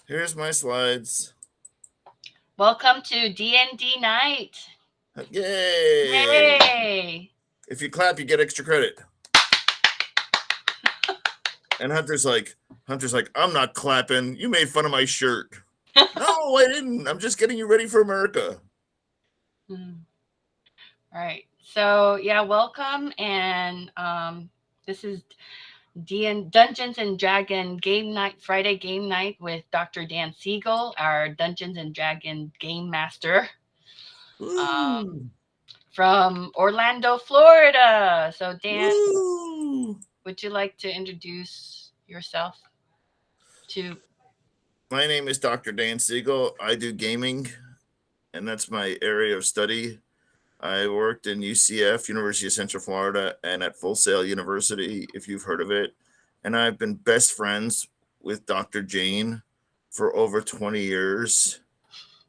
Here's my slides. Welcome to DND night. Yay! Yay! If you clap, you get extra credit. And Hunter's like, I'm not clapping. You made fun of my shirt. No, I didn't. I'm just getting you ready for America. Hmm. All right. So yeah, welcome, and this is Dungeons and Dragon game night, Friday game night with Dr. Dan Siegel, our Dungeons and Dragon game master, um, Woo! from Orlando, Florida. So Dan, Woo! would you like to introduce yourself to? My name is Dr. Dan Siegel. I do gaming, and that's my area of study. I worked in UCF, University of Central Florida, and at Full Sail University, if you've heard of it. And I've been best friends with Dr. Jane for over 20 years.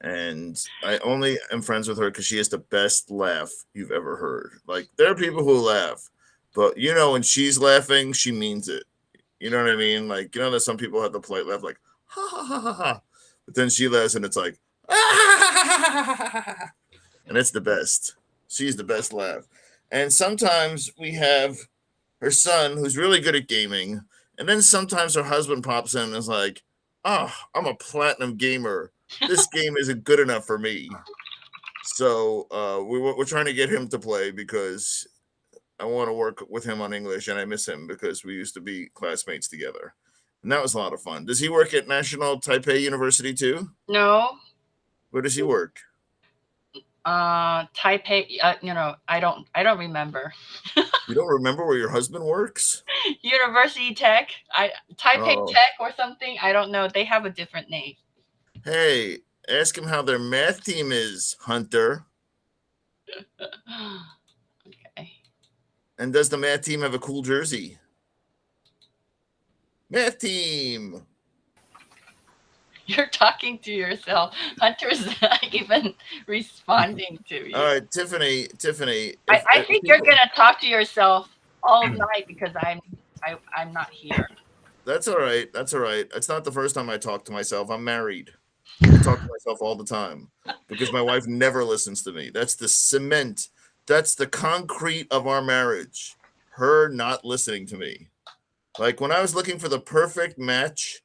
And I only am friends with her because she has the best laugh you've ever heard. Like, there are people who laugh, but when she's laughing, she means it. You know what I mean? Like, that some people have the polite laugh, like, ha ha ha ha ha. But then she laughs and it's like, ah, ha, ha, ha, ha, ha, ha. And it's the best. She's the best laugh. And sometimes we have her son who's really good at gaming. And then sometimes her husband pops in and is like, oh, I'm a platinum gamer. This game isn't good enough for me. So we're trying to get him to play because I want to work with him on English and I miss him because we used to be classmates together. And that was a lot of fun. Does he work at National Taipei University too? No, Where does he work? Taipei. I don't remember. You don't remember where your husband works? University Tech, Taipei Oh, Tech or something. I don't know. They have a different name. hey, ask him how their math team is, Hunter. Okay. And does the math team have a cool jersey? Math team. You're talking to yourself. Hunter's not even responding to All you. right, Tiffany. I If think you're people, gonna talk to yourself all night because I'm not here. that's all right. That's all right. It's not the first time I talk to myself. I'm married. I talk to myself all the time because my wife never listens to me. That's the cement. That's the concrete of our marriage. Her not listening to me. Like when I was looking for the perfect match,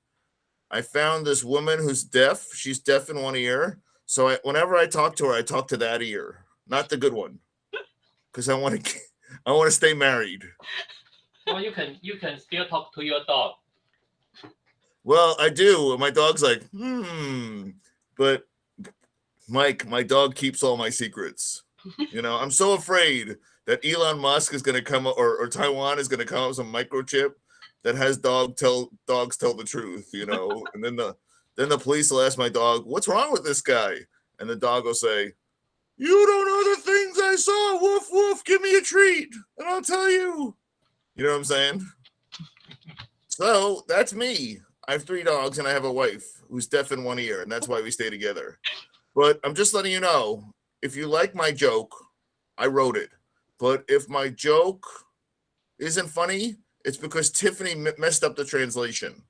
I found this woman who's deaf. She's deaf in one ear. So whenever I talk to her, I talk to that ear, not the good one, because I want to stay married. Or you can still talk to your dog. Well, I do. My dog's like, but Mike, my dog keeps all my secrets. I'm so afraid that Elon Musk is going to come or Taiwan is going to come up with some microchip that has dogs tell the truth. And then the police will ask my dog, "What's wrong with this guy?" And the dog will say, "You don't know the things I saw. Woof woof. Give me a treat, and I'll tell you." You know what I'm saying? So that's me. I have three dogs and I have a wife who's deaf in one ear, and that's why we stay together. But I'm just letting you know, if you like my joke, I wrote it. But if my joke isn't funny, it's because Tiffany messed up the translation.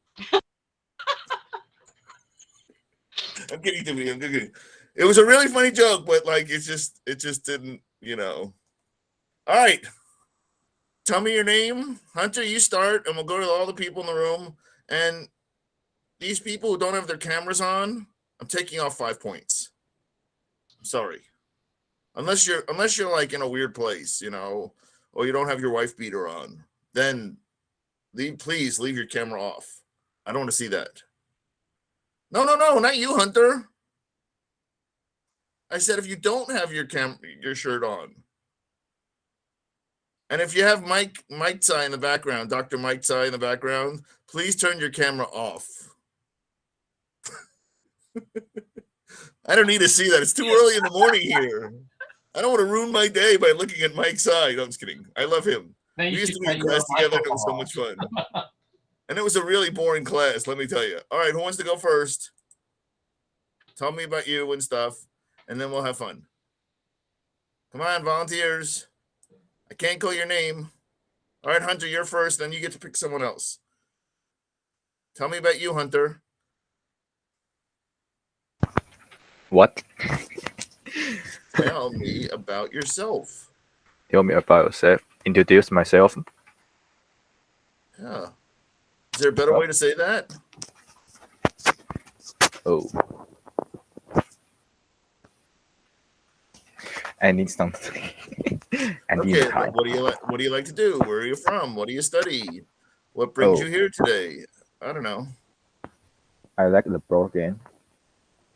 I'm kidding, Tiffany. I'm kidding. It was a really funny joke, but like it just didn't. All right. Tell me your name. Hunter, you start, and we'll go to all the people in the room. And these people who don't have their cameras on, I'm taking off 5 points. I'm sorry. Unless you're like in a weird place, or you don't have your wife beater on, then please leave your camera off. I don't want to see that. No, no, no, not you, Hunter. I said if you don't have your shirt on, and if you have Mike Tsai in the background, Dr. Mike Tsai in the background, please turn your camera off. I don't need to see that. It's too early in the morning here. I don't want to ruin my day by looking at Mike's eye. No, I'm just kidding. I love him. Then We you used should to be in turn your class together and it microphone was so on. much fun. And it was a really boring class, let me tell you. All right, who wants to go first? Tell me about you and stuff, and then we'll have fun. Come on, volunteers. I can't call your name. All right, Hunter, you're first, then you get to pick someone else. Tell me about you, Hunter. What? Tell me about yourself. Tell me about yourself. Introduce myself. Yeah. Is there a better way to say that? Oh. I need something. I need Okay, time. what do you like? What do you like to do? Where are you from? What do you study? What brings Oh. you here today? I don't know. I like the board game.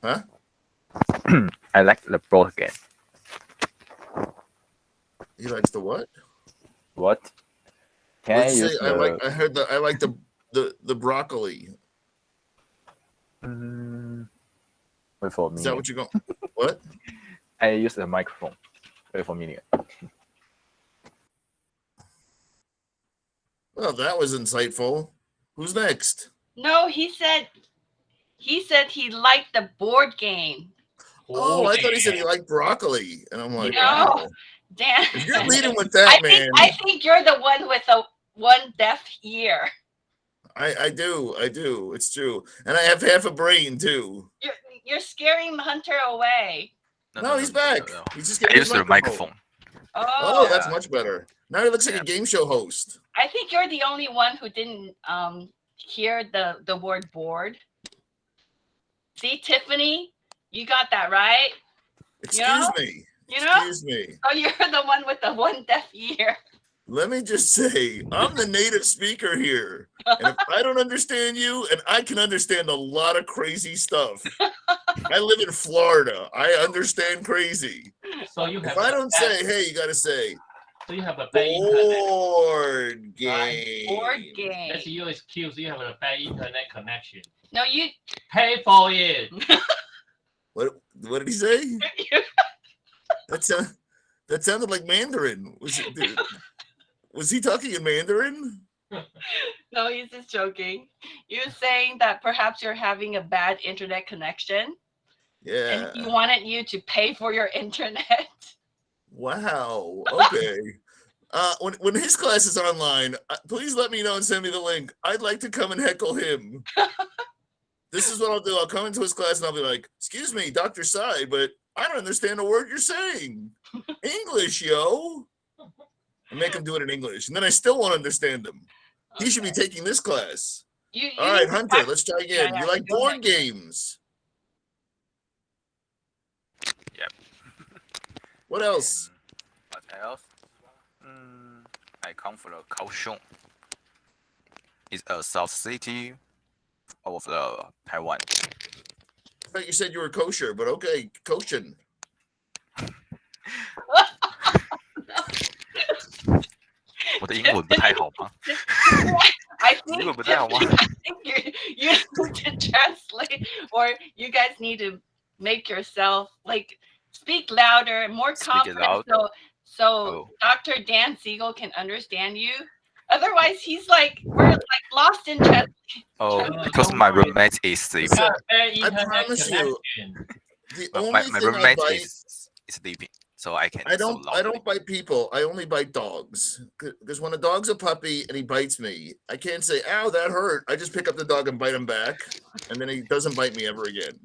Huh? I like the board game. He likes the what? What? Can What'd I you use say? the? I heard the. I like the broccoli. Wait for a Is that minute. what you're going? What? I use the microphone. Wait for a minute. Well, that was insightful. Who's next? No, he said he liked the board game. Oh, I thought he said he liked broccoli, and I'm like, No. wow. Dan, If you're leading with that, man, I think you're the one with the one deaf ear. I do. It's true, and I have half a brain too. You're scaring Hunter away. No, he's back. No. He's just I getting use his the microphone. Oh, that's Yeah. much better. Now he looks like a game show host. I think you're the only one who didn't hear the word board. See, Tiffany, you got that right. Excuse me. You know? Excuse me. Oh, you're the one with the one deaf ear. Let me just say, I'm the native speaker here. And if I don't understand you, and I can understand a lot of crazy stuff. I live in Florida. I understand crazy. So you have If I don't say, hey, you got to say, so you have a bad internet. board game. Board game. That's your excuse. You have a bad internet connection. No, you. Pay for it. What did he say? That sounded like Mandarin. Was he talking in Mandarin? No, he's just joking. He was saying that perhaps you're having a bad internet connection. Yeah. And he wanted you to pay for your internet. Wow. Okay. When his class is online, please let me know and send me the link. I'd like to come and heckle him. This is what I'll do. I'll come into his class and I'll be like, "Excuse me, Dr. Sai, but I don't understand a word you're saying. English, yo." And make him do it in English, and then I still won't understand him. Okay. He should be taking this class. You All right, Hunter, let's try again. Yeah, You like go board ahead. games? Yep. What else? What else? I come from Kaohsiung. It's a south city of the Taiwan. I thought you said you were kosher, but okay, Koshin.我的英文不太好吗？ I think, 英文不太好吗？ I think you need to translate, or you guys need to make yourself like speak louder, more Speak it confident, loud? so Oh. Dr. Dan Siegel can understand you. Otherwise, he's like we're like lost in chess. Oh, No, because don't my worry. roommate is sleeping. Listen, Bad I internet promise you, connection. the My, only my thing I roommate bite, is sleeping, so I can. I don't bite people. I only bite dogs. Because when a dog's a puppy and he bites me, I can't say, "Ow, that hurt." I just pick up the dog and bite him back, and then he doesn't bite me ever again.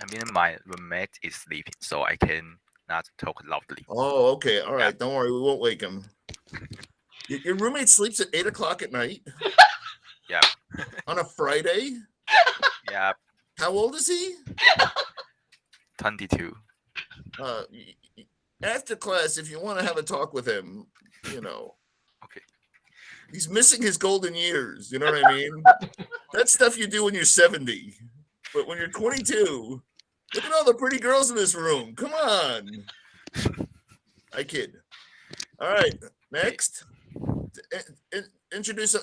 I mean, my roommate is sleeping, so I can not talk loudly. Oh, okay. All right. Don't worry. We won't wake him. Your roommate sleeps at 8:00 at night? Yeah. On a Friday? Yeah, How old is he? 22. After class, if you want to have a talk with him, Okay. he's missing his golden years. You know what I mean? That's stuff you do when you're 70. But when you're 22, look at all the pretty girls in this room. Come on. I kid. All right. Next. Introduce.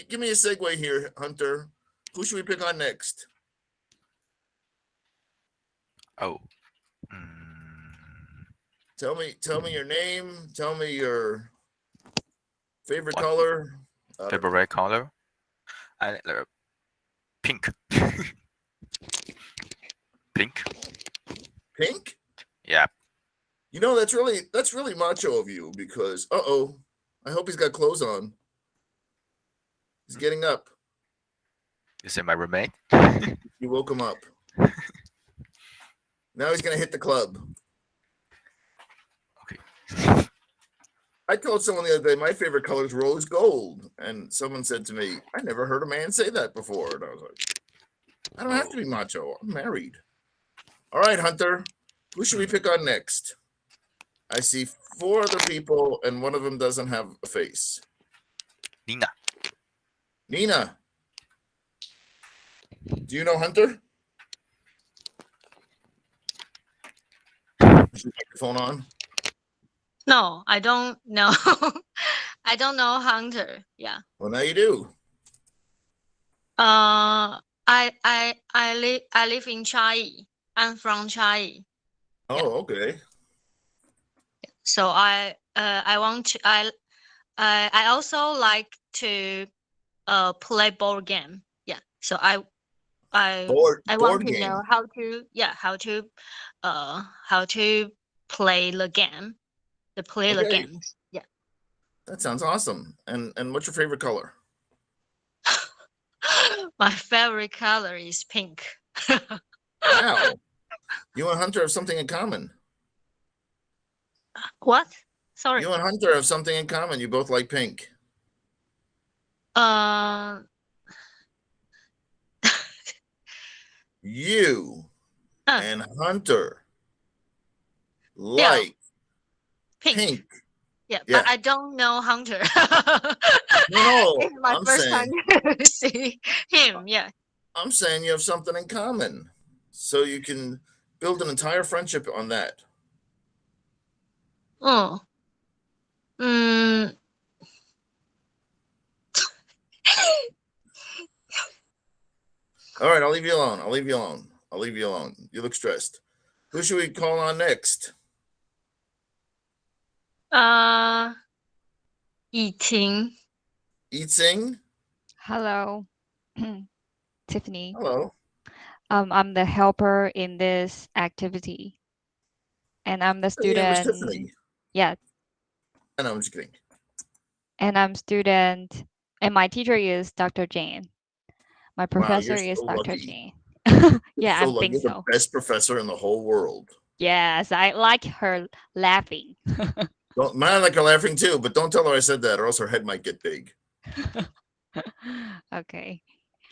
Give me a segue here, Hunter. Who should we pick on next? Oh. Tell me your name. Tell me your favorite What? color. Favorite color? I like the pink. Pink? Pink? Yeah. That's really macho of you because I hope he's got clothes on. He's getting up. Is it my roommate? You woke him up. Now he's gonna hit the club. Okay. I told someone the other day my favorite color is rose gold, and someone said to me, "I never heard a man say that before." And I was like, "I don't have to be macho. I'm married." All right, Hunter. Who should we pick on next? I see 4 other people, and one of them doesn't have a face. Nina. Nina, do you know Hunter? Is your microphone on? No, I don't know. I don't know Hunter. Yeah. Well, now you do. I live in Chai. I'm from Chai. Oh, okay. So I want to I also like to play board game. Yeah. So I Board want to game. know how to play the game. To play the Okay. games. Yeah. That sounds awesome. And what's your favorite color? My favorite color is pink. Wow. You and Hunter have something in common. What? Sorry. You and Hunter have something in common. You both like pink. You and Hunter like pink. Yeah, Yeah. but I don't know Hunter. No, It's my I'm first saying, time to see him. Yeah. I'm saying you have something in common. So you can build an entire friendship on that. Oh. Mm, All right, I'll leave you alone. I'll leave you alone. I'll leave you alone. You look stressed. Who should we call on next? eating. Eat Sing? Hello, Tiffany. Hello. I'm the helper in this activity, and I'm the Your name is student. Tiffany. Yeah, And I'm just kidding. and I'm student, and my teacher is Dr. Jane. My Wow, professor you're is so Dr. lucky. Jane. You're Yeah, so I lucky. think You're the so. best professor in the whole world. Yes, I like her laughing. Don't mind like her laughing too, but don't tell her I said that, or else her head might get big. Okay.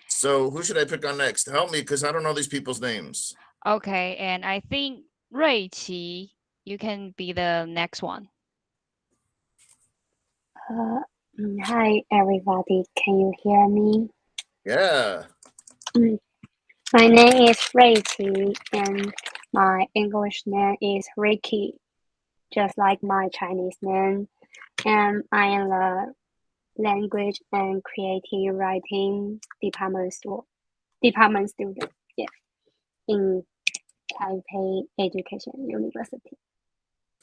So who should I pick on next? Help me, because I don't know these people's names. Okay, and I think Reiqi, you can be the next one. Hi, everybody. Can you hear me? Yeah. My name is Reiki, and my English name is Ricky, just like my Chinese name. And I am a language and creative writing department student. Yes, in Taipei Education University.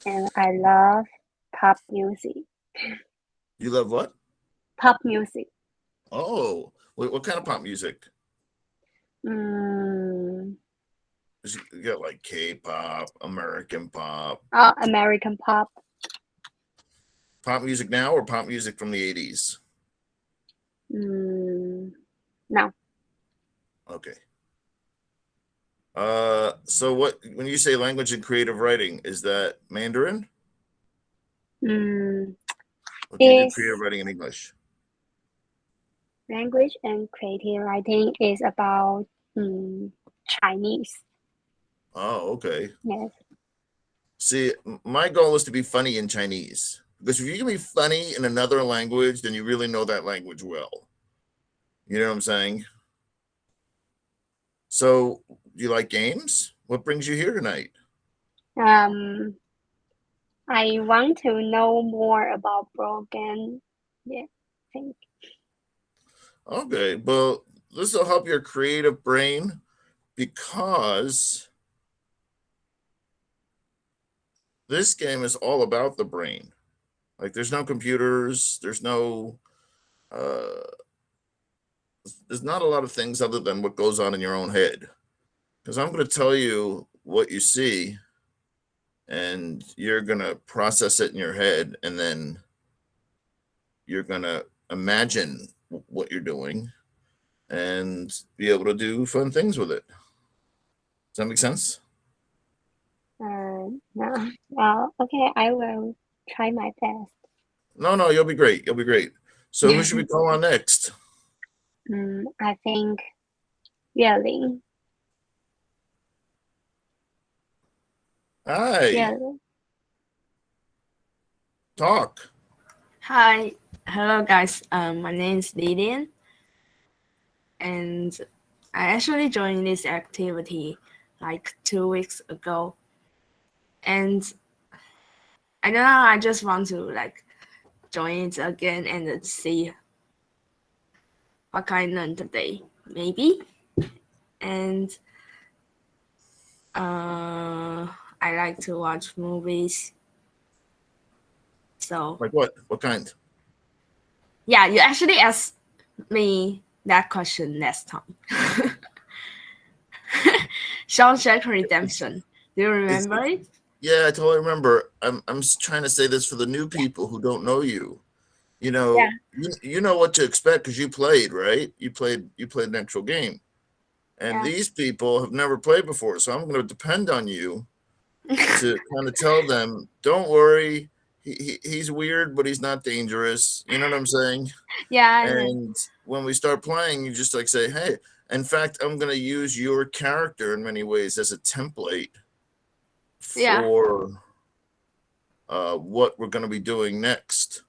And I love pop music. You love what? Pop music. Oh, what kind of pop music? Mm, You got like K-pop, American pop, American pop. pop music now, or pop music from the 80s? No. Okay. So when you say language and creative writing, is that Mandarin? Or do you do Is creative writing in English? language and creative writing is about Chinese. Oh, okay. Yes. See, my goal is to be funny in Chinese, because if you can be funny in another language, then you really know that language well. You know what I'm saying? So, do you like games? What brings you here tonight? I want to know more about broken. Yeah, think. Okay, well, this will help your creative brain, because this game is all about the brain. Like, there's no computers, there's no there's not a lot of things other than what goes on in your own head. Because I'm going to tell you what you see, and you're going to process it in your head, and then you're going to imagine what you're doing and be able to do fun things with it. Does that make sense? No. Well, okay, I will try my best. No, you'll be great. You'll be great. So who should we call on next? I think really, Hi, really. talk. Hi, hello guys. My name is Lilian, and I actually joined this activity like 2 weeks ago, and I don't know. I just want to like join it again and see what can I learn today, maybe. And I like to watch movies. So Like what? What kind? yeah, you actually asked me that question last time. Shawshank Redemption. Do you remember it? Yeah, I totally remember. I'm trying to say this for the new people who don't know you. You know, Yeah. you know what to expect because you played, right? You played an actual game. And Yeah. these people have never played before. So I'm going to depend on you to kind of tell them, don't worry, he's weird, but he's not dangerous. You know what I'm saying? Yeah, I know. And when we start playing, you just like say, hey, in fact, I'm going to use your character in many ways as a template Yeah. for what we're going to be doing next.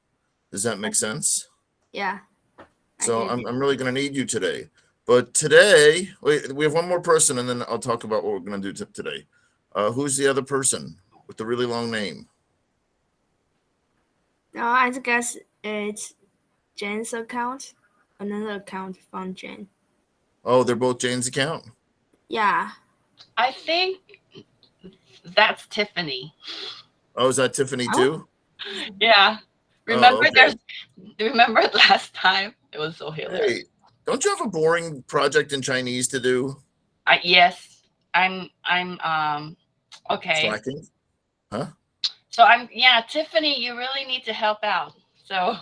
Does that make sense? Yeah. So get it. I'm really going to need you today. But today, wait, we have one more person, and then I'll talk about what we're going to do today. Who's the other person with the really long name? No, I guess it's Jane's account. Another account from Jane. Oh, they're both Jane's account? Yeah. I think that's Tiffany. Oh, is that Tiffany too? Yeah. Remember okay. remember last time? It was so hilarious. Hey, don't you have a boring project in Chinese to do? Yes. I'm okay. Slacking? Huh? So Tiffany, you really need to help out. So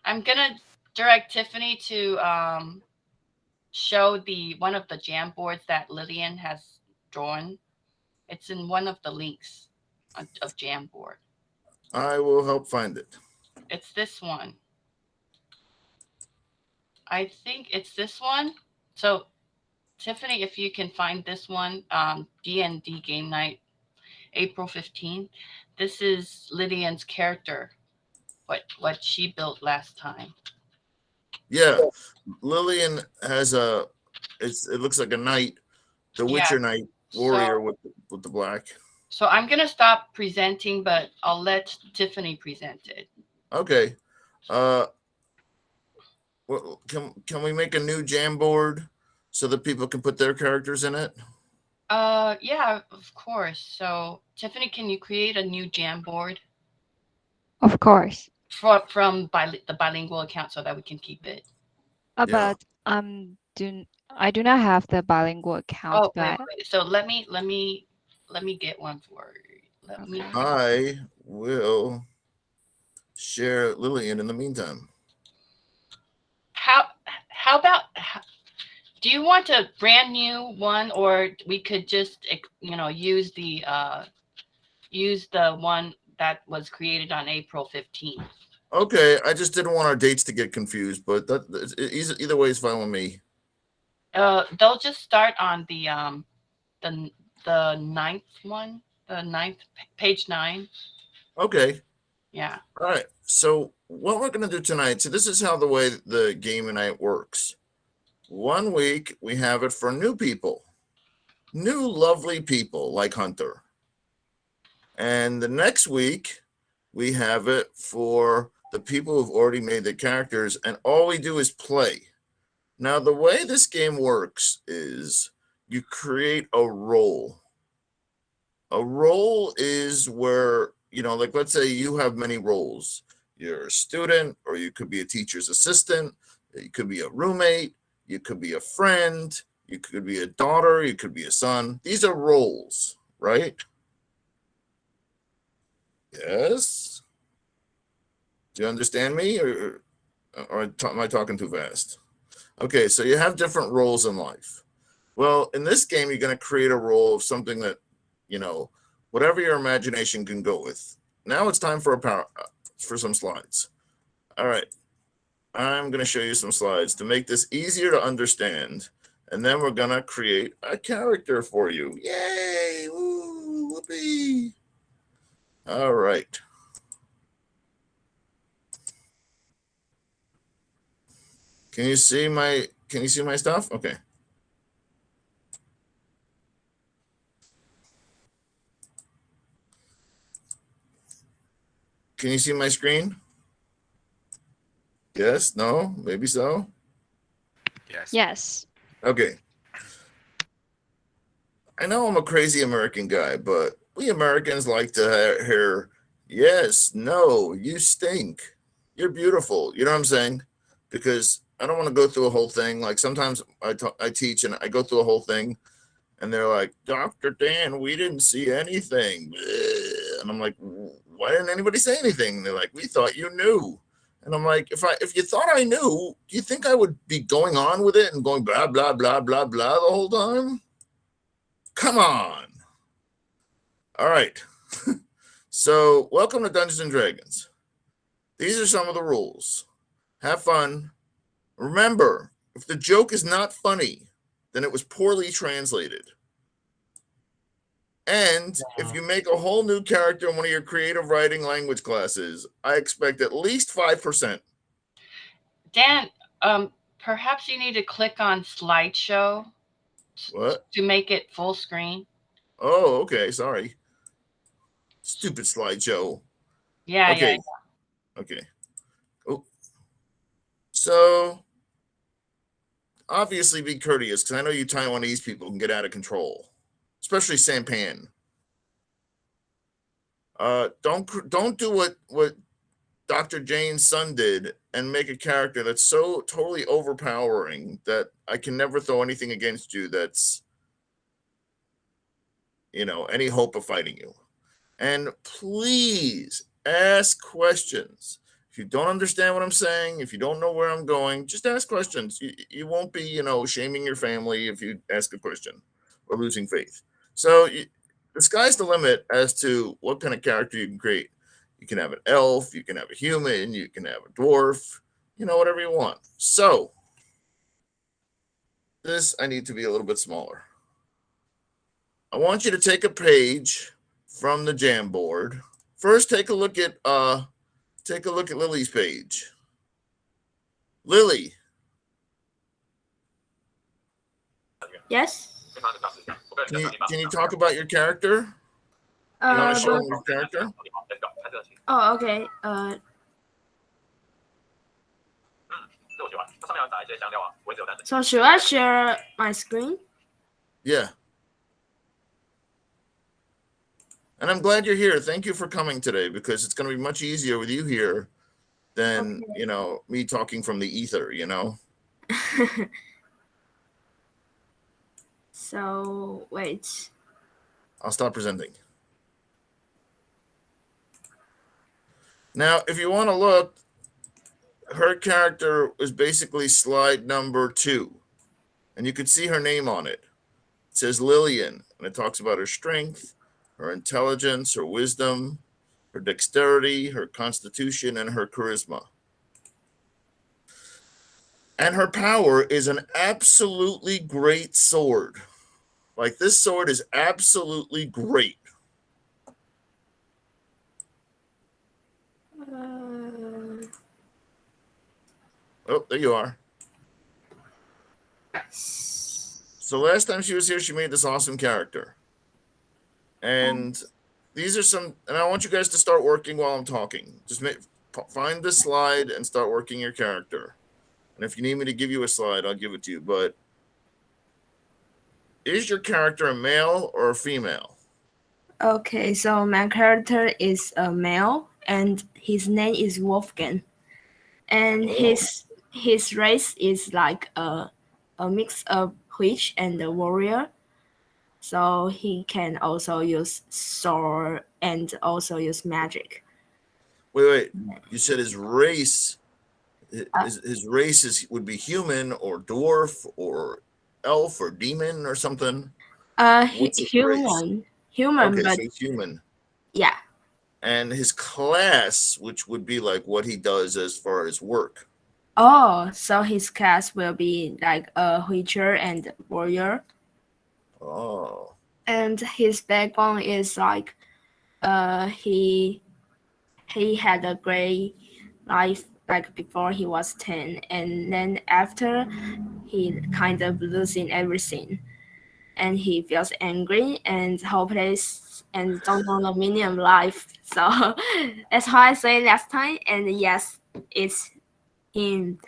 I'm gonna direct Tiffany to show one of the jam boards that Lillian has drawn. It's in one of the links of Jamboard. I will help find it. It's this one. I think it's this one. So Tiffany, if you can find this one, DND Game Night, April 15th. This is Lillian's character, what she built last time. Yeah, Lillian has it looks like a knight, the Witcher knight warrior with the black. So I'm gonna stop presenting, but I'll let Tiffany present it. Okay. Well, can we make a new jam board so that people can put their characters in it? Yeah, of course. So Tiffany, can you create a new jam board Of course. from the bilingual account so that we can keep it? Yeah. But I do not have the bilingual account, Oh, wait, but wait. So let me get one for you. Let me. I will share Lillian in the meantime. How about? Do you want a brand new one, or we could just use the one that was created on April 15th? Okay, I just didn't want our dates to get confused, but either way is fine with me. They'll just start on the ninth one, page 9. Okay. Yeah. All right. So what we're going to do tonight, so this is how the way the game night works. 1 week, we have it for new people, new lovely people like Hunter. And the next week, we have it for the people who've already made the characters, and all we do is play. Now, the way this game works is you create a role. A role is where, like let's say you have many roles. You're a student, or you could be a teacher's assistant. You could be a roommate. You could be a friend. You could be a daughter. You could be a son. These are roles, right? Yes. Do you understand me, or am I talking too fast? Okay, so you have different roles in life. Well, in this game, you're going to create a role of something that, whatever your imagination can go with. Now it's time for for some slides. All right. I'm going to show you some slides to make this easier to understand. And then we're going to create a character for you. Yay! Woo! Whoopee! All right. Can you see my stuff? Okay. Can you see my screen? Yes, no, maybe so. Yes. Yes. Okay. I know I'm a crazy American guy, but we Americans like to hear, yes, no, you stink. You're beautiful. You know what I'm saying? Because I don't want to go through a whole thing. Like sometimes I teach and I go through a whole thing and they're like, Dr. Dan, we didn't see anything. And I'm like, why didn't anybody say anything? And they're like, we thought you knew. And I'm like, if you thought I knew, do you think I would be going on with it and going blah, blah, blah, blah, blah the whole time? Come on. All right. So welcome to Dungeons and Dragons. These are some of the rules. Have fun. Remember, if the joke is not funny, then it was poorly translated. And if you make a whole new character in one of your creative writing language classes, I expect at least 5%. Dan, perhaps you need to click on slideshow What? to make it full screen. Oh, okay. Sorry. Stupid slideshow. Yeah, Okay. yeah. Okay. Oh. So obviously be courteous because I know you Taiwanese people can get out of control, especially Sampan. Don't do what Dr. Jane's son did and make a character that's so totally overpowering that I can never throw anything against you that's, any hope of fighting you. And please ask questions. If you don't understand what I'm saying, if you don't know where I'm going, just ask questions. You won't be, shaming your family if you ask a question or losing faith. So the sky's the limit as to what kind of character you can create. You can have an elf, you can have a human, you can have a dwarf, whatever you want. So this, I need to be a little bit smaller. I want you to take a page from the Jamboard. First, take a look at Lily's page. Lily, Yes. can you talk about your character? You want to show them your character? Oh, okay. So should I share my screen? Yeah. And I'm glad you're here. Thank you for coming today because it's going to be much easier with you here than, me talking from the ether, So wait. I'll stop presenting. Now, if you want to look, her character is basically slide number 2. And you can see her name on it. It says Lillian, and it talks about her strength, her intelligence, her wisdom, her dexterity, her constitution, and her charisma. And her power is an absolutely great sword. Like, this sword is absolutely great. Oh, there you are. So last time she was here, she made this awesome character. And these are some, and I want you guys to start working while I'm talking. Just find the slide and start working your character. And if you need me to give you a slide, I'll give it to you. But is your character a male or a female? Okay, so my character is a male, and his name is Wolfgang, and his race is like a mix of witch and a warrior. So he can also use sword and also use magic. Wait. You said his race. His race would be human or dwarf or elf or demon or something. What's his race? Human. human, Okay, but so he's human. yeah. And his class, which would be like what he does as far as work. Oh, so his class will be like a witcher and warrior. Oh. And his background is like he had a great life like before he was 10, and then after he kind of losing everything, and he feels angry and hopeless and don't know the meaning of life. So that's why I say last time, and yes, it's him.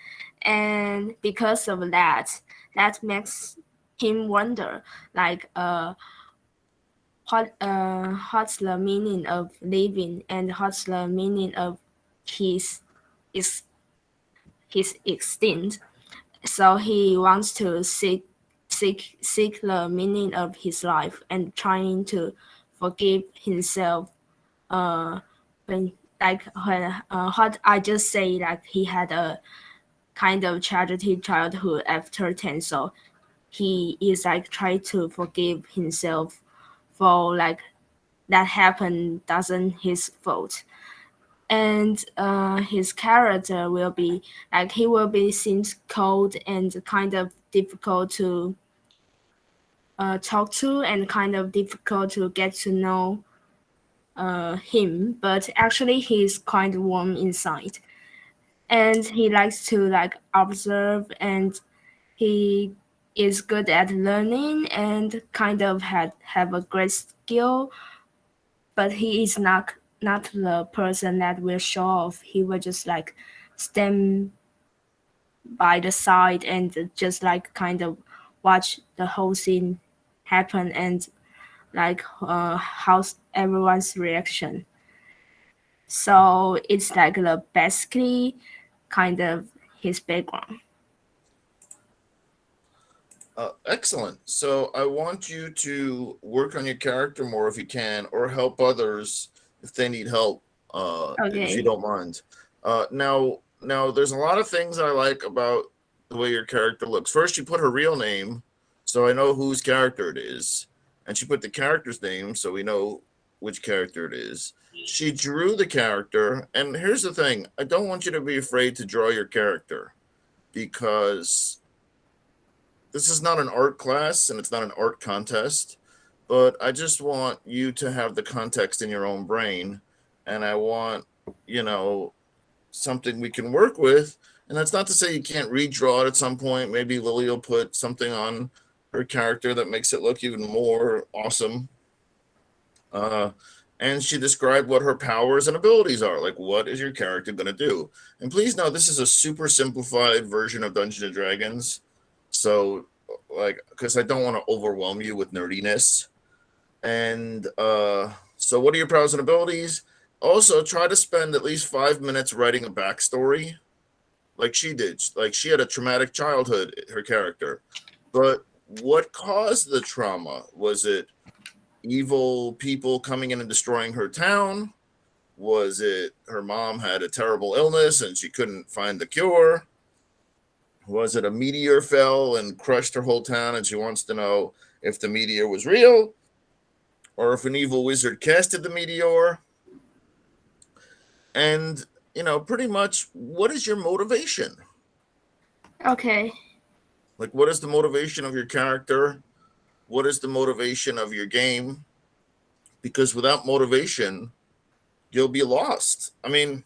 And because of that, that makes him wonder like what's the meaning of living, and what's the meaning of his is his extinct. So he wants to seek the meaning of his life and trying to forgive himself. When what I just say, like he had a kind of tragedy childhood after 10, so he is like trying to forgive himself for like that happened doesn't his fault. And his character will be like he will be seems cold and kind of difficult to talk to, and kind of difficult to get to know him, but actually he's quite warm inside, and he likes to like observe, and he is good at learning and kind of have a great skill, but he is not the person that will show off. He will just like stand by the side and just like kind of watch the whole scene happen, and like how's everyone's reaction. So it's like the basically kind of his background. Excellent. So I want you to work on your character more if you can, or help others if they need help, if you don't mind. Now, there's a lot of things I like about the way your character looks. First, you put her real name, so I know whose character it is, and she put the character's name, so we know which character it is. She drew the character, and here's the thing: I don't want you to be afraid to draw your character, because this is not an art class and it's not an art contest, but I just want you to have the context in your own brain. And I want, something we can work with. And that's not to say you can't redraw it at some point. Maybe Lily will put something on her character that makes it look even more awesome. And she described what her powers and abilities are. Like, what is your character going to do? And please know, this is a super simplified version of Dungeons and Dragons. So, because I don't want to overwhelm you with nerdiness. And so what are your powers and abilities? Also, try to spend at least 5 minutes writing a backstory like she did. Like, she had a traumatic childhood, her character. But what caused the trauma? Was it evil people coming in and destroying her town? Was it her mom had a terrible illness and she couldn't find the cure? Was it a meteor fell and crushed her whole town and she wants to know if the meteor was real or if an evil wizard casted the meteor? And, pretty much, what is your motivation? Okay. Like, what is the motivation of your character? What is the motivation of your game? Because without motivation, you'll be lost. I mean,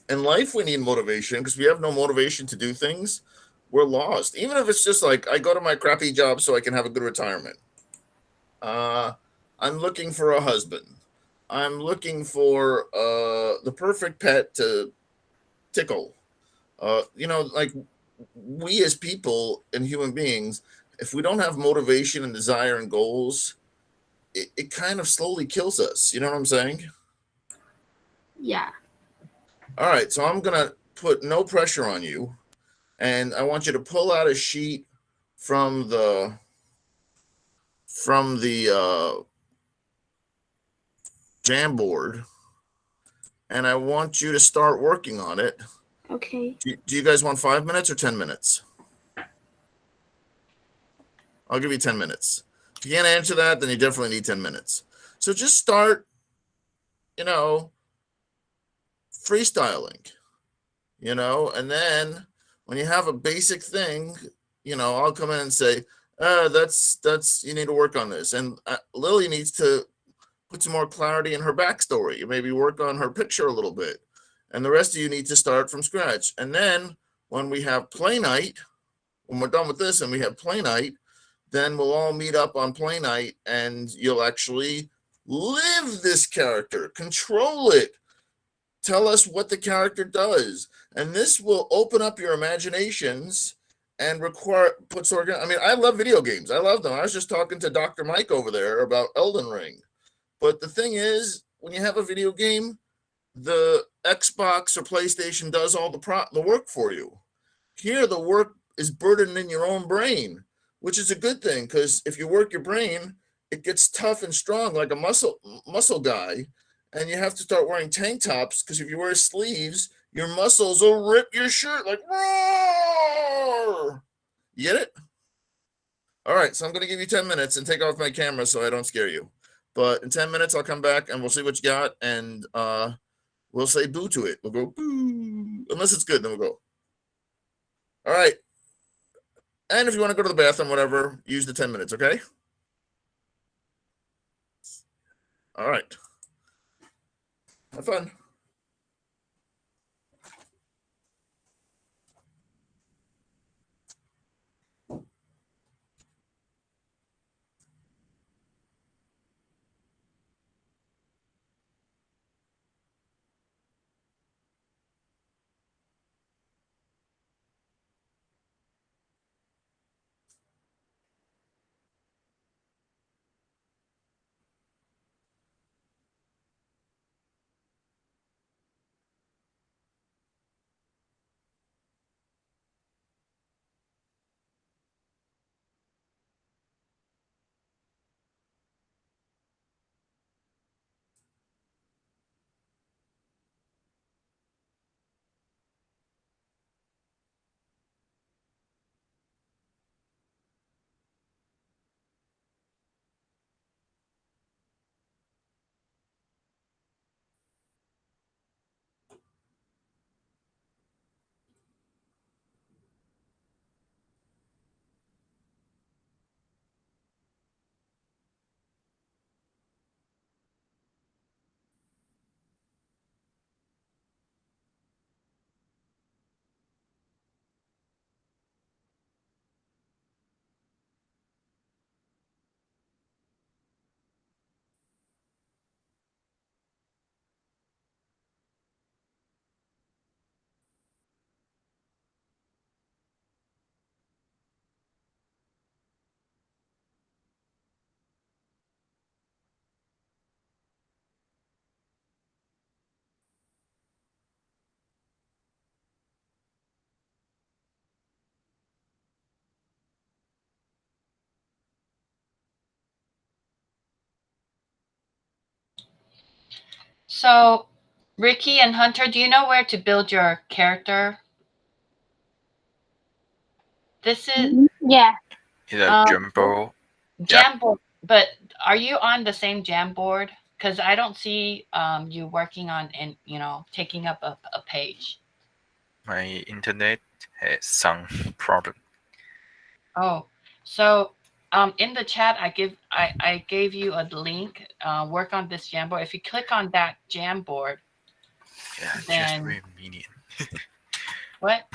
in life, we need motivation, because we have no motivation to do things. We're lost. Even if it's just like, I go to my crappy job so I can have a good retirement. I'm looking for a husband. I'm looking for the perfect pet to tickle. Like, we as people and human beings, if we don't have motivation and desire and goals, it kind of slowly kills us. You know what I'm saying? Yeah. All right, so I'm going to put no pressure on you, and I want you to pull out a sheet from the Jamboard, and I want you to start working on it. Okay. Do you guys want 5 minutes or 10 minutes? I'll give you 10 minutes. If you can't answer that, then you definitely need 10 minutes. So just start, freestyling, and then when you have a basic thing, I'll come in and say, that's you need to work on this. And Lily needs to put some more clarity in her backstory. You maybe work on her picture a little bit. And the rest of you need to start from scratch. And then when we have play night, when we're done with this and we have play night, then we'll all meet up on play night and you'll actually live this character, control it, tell us what the character does. And this will open up your imaginations and I love video games. I love them. I was just talking to Dr. Mike over there about Elden Ring. But the thing is, when you have a video game, the Xbox or PlayStation does all the work for you. Here, the work is burdened in your own brain, which is a good thing, because if you work your brain, it gets tough and strong like a muscle guy, and you have to start wearing tank tops, because if you wear sleeves, your muscles will rip your shirt like roar. You get it? All right, so I'm going to give you 10 minutes and take off my camera so I don't scare you. But in 10 minutes, I'll come back and we'll see what you got, and we'll say boo to it. We'll go boo. Unless it's good, then we'll go. All right. And if you want to go to the bathroom, whatever, use the 10 minutes, okay? All right. Have fun. So, Ricky and Hunter, do you know where to build your character? This is Yeah. It's a jumbo. Jamboard, but are you on the same Jamboard? Because I don't see you working on and taking up a page. My internet has some problem. Oh, so in the chat, I gave you a link. Work on this Jamboard. If you click on that Jamboard, Yeah, just then wait a minute. what?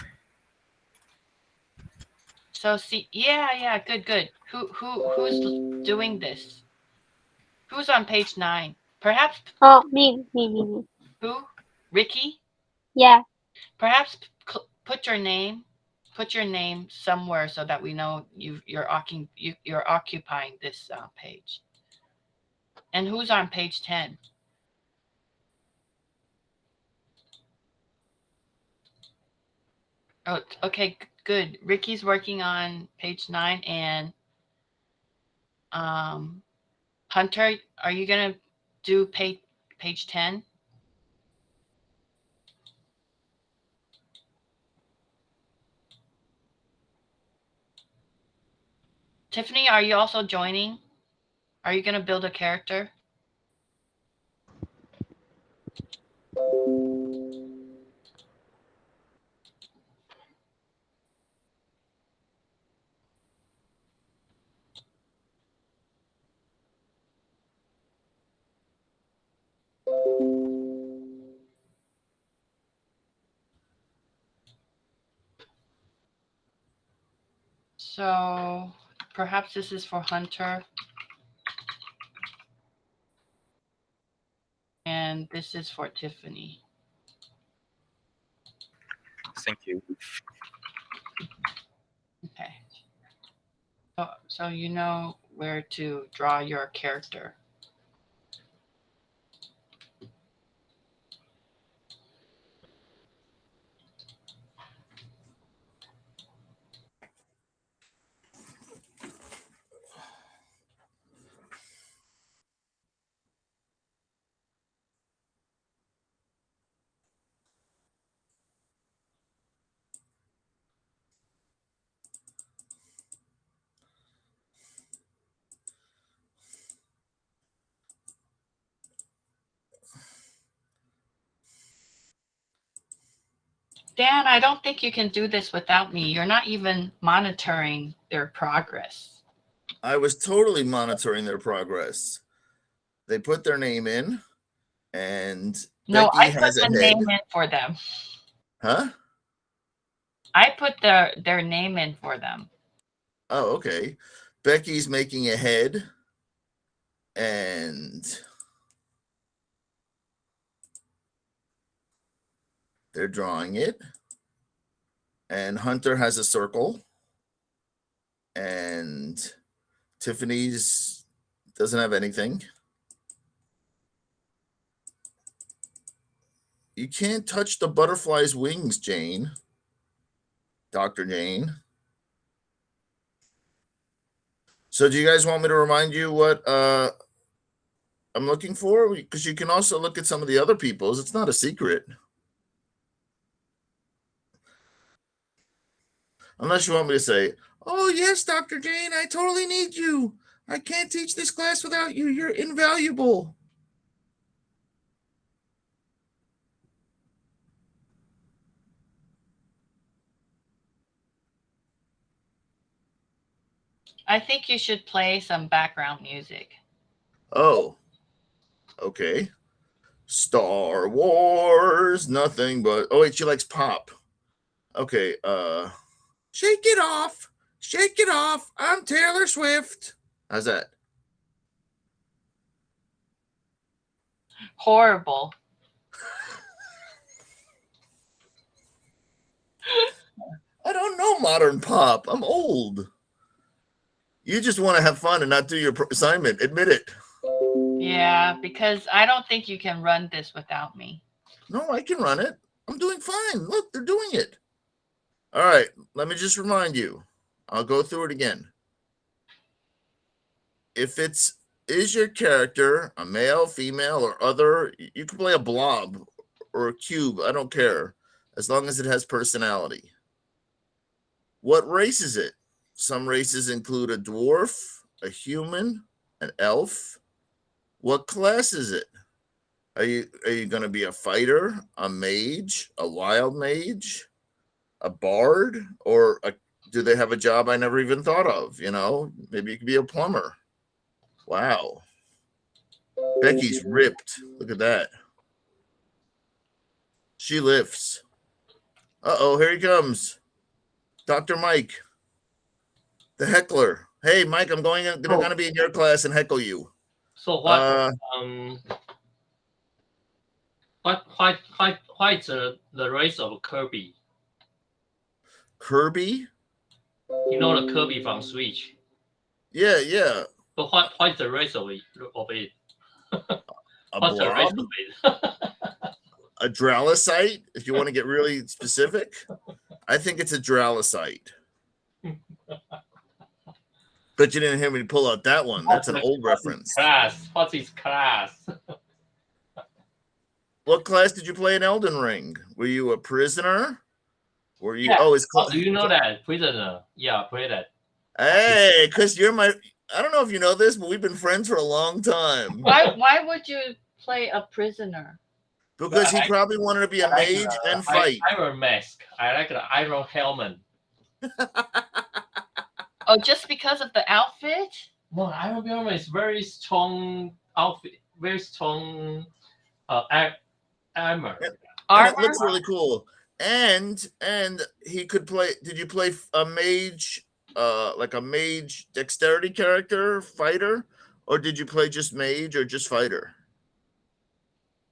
So see, yeah, good. Who's doing this? Who's on page 9? Perhaps Oh, me. who? Ricky? Yeah. Perhaps put your name somewhere so that we know you're occupying this page. And who's on page 10? Oh, okay, good. Ricky's working on page 9, and Hunter, are you gonna do page 10? Tiffany, are you also joining? Are you going to build a character? So perhaps this is for Hunter. And this is for Tiffany. Thank you. Okay. So you know where to draw your character. Dan, I don't think you can do this without me. You're not even monitoring their progress. I was totally monitoring their progress. They put their name in, and No, Becky I put has the a head. name in for them. Huh? I put their name in for them. Oh, okay. Becky's making a head, and they're drawing it. And Hunter has a circle, and Tiffany's doesn't have anything. You can't touch the butterfly's wings, Jane. Dr. Jane. So do you guys want me to remind you what I'm looking for? Because you can also look at some of the other people's. It's not a secret. Unless you want me to say, oh, yes, Dr. Jane, I totally need you. I can't teach this class without you. You're invaluable. I think you should play some background music. Oh, okay. Star Wars, nothing but, oh, wait, she likes pop. Okay, shake it off. Shake it off. I'm Taylor Swift. How's that? Horrible. I don't know modern pop. I'm old. You just want to have fun and not do your assignment. Admit it. Yeah, because I don't think you can run this without me. No, I can run it. I'm doing fine. Look, they're doing it. All right, let me just remind you. I'll go through it again. If is your character a male, female, or other, you can play a blob or a cube. I don't care, as long as it has personality. What race is it? Some races include a dwarf, a human, an elf. What class is it? Are you going to be a fighter, a mage, a wild mage, a bard, or do they have a job I never even thought of? You know, maybe you could be a plumber. Wow. Becky's ripped. Look at that. She lifts. Uh-oh, here he comes. Dr. Mike, the heckler. Hey, Mike, I'm going to be in your class and heckle you. So what's the race of Kirby? Kirby? You know the Kirby from Switch. Yeah. But what's the race of it? A What's the race blob? of it? A Dralicite, if you want to get really specific. I think it's a Dralicite. But you didn't hear me pull out that one. That's an old reference. What's his class? What class did you play in Elden Ring? Were you a prisoner? Were you? Yeah. Oh, it's Oh, do you know that prisoner? Yeah, play that. Hey, Chris, you're my. I don't know if you know this, but we've been friends for a long time. Why would you play a prisoner? Because he probably wanted to be a I like mage and fight. Iron mask. I like the iron helmet. Oh, just because of the outfit? No, iron helmet is very strong outfit, very strong armor. And it Armor? looks really cool. And he could play. Did you play a mage, like a mage dexterity character fighter, or did you play just mage or just fighter?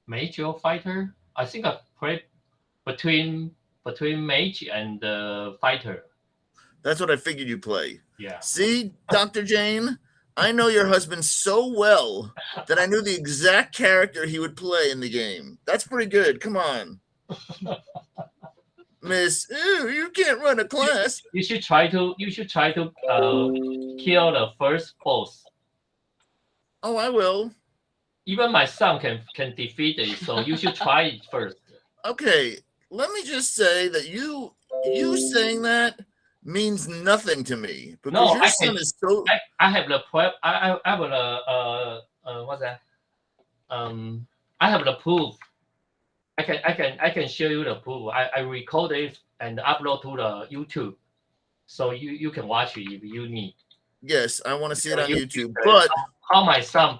Mage or fighter? I think I played between mage and fighter. That's what I figured you play. Yeah. See, Dr. Jane, I know your husband so well that I knew the exact character he would play in the game. That's pretty good. Come on. Miss, you can't run a class. You should try to kill the first boss. Oh, I will. Even my son can defeat it, so you should try it first. Okay, let me just say that you saying that means nothing to me because No, your I son can- is so. I have the prep. I have the what's that? I have the proof. I can show you the proof. I record it and upload to the YouTube, so you can watch it if you need. Yes, I want to see it on You- YouTube, but How my son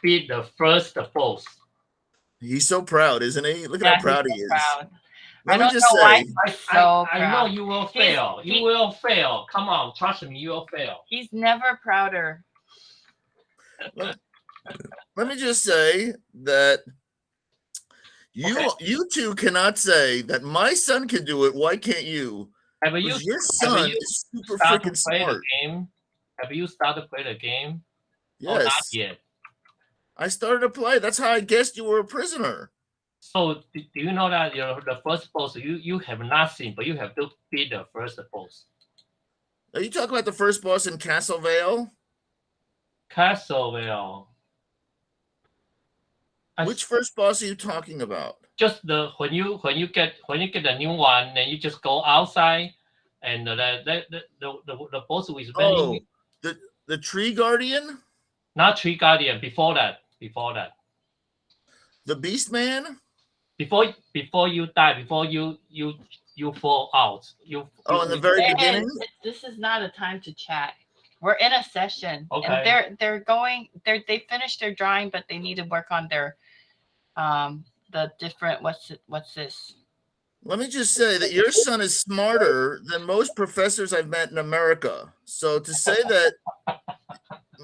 beat the first boss. he's so proud, isn't he? Look at Yeah, how proud he he's is. proud. Let I me don't just know why say, he's so I know proud. you will He's- fail. he- You will fail. Come on, trust me, you will fail. He's never prouder. let me just say that you two cannot say that my son can do it. Why can't you? Have you Because your have son you is super start to freaking play smart. the game? Have you started to play the game? Or not Yes, yet? I started to play. That's how I guessed you were a prisoner. So do you know that the first boss you have nothing, but you have to beat the first boss. Are you talking about the first boss in Castle Vale? Castleville. Which first boss are you talking about? Just when you get the new one, then you just go outside, and the boss is very Oh, the Tree Guardian, not Tree Guardian. Before that, the Beast Man. before you die, before you fall out, Oh, in the very Hey, beginning. this is not a time to chat. We're in a session, Okay. and they finished their drawing, but they need to work on their the different what's this? Let me just say that your son is smarter than most professors I've met in America. So to say that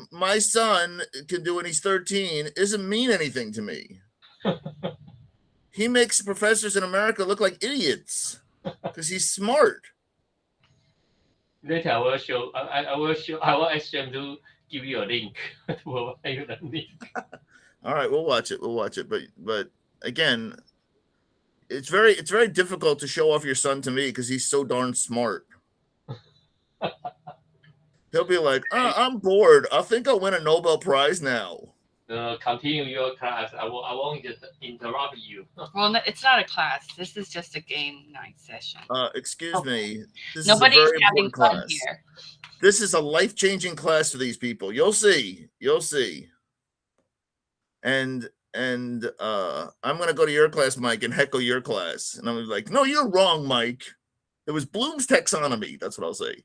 my son can do when he's 13 isn't mean anything to me. He makes professors in America look like idiots because he's smart. Later, I will show. I will ask them to give you a link. To provide you the link. All right, we'll watch it. We'll watch it. But again, it's very difficult to show off your son to me because he's so darn smart. He'll be like, I'm bored. I think I'll win a Nobel Prize now. Continue your class. I won't just interrupt you. Well, it's not a class. This is just a game night session. Excuse me. This Nobody's is a very having important fun class. here. This is a life-changing class for these people. You'll see. You'll see. And I'm gonna go to your class, Mike, and heckle your class. And I'm like, no, you're wrong, Mike. It was Bloom's taxonomy. That's what I'll say.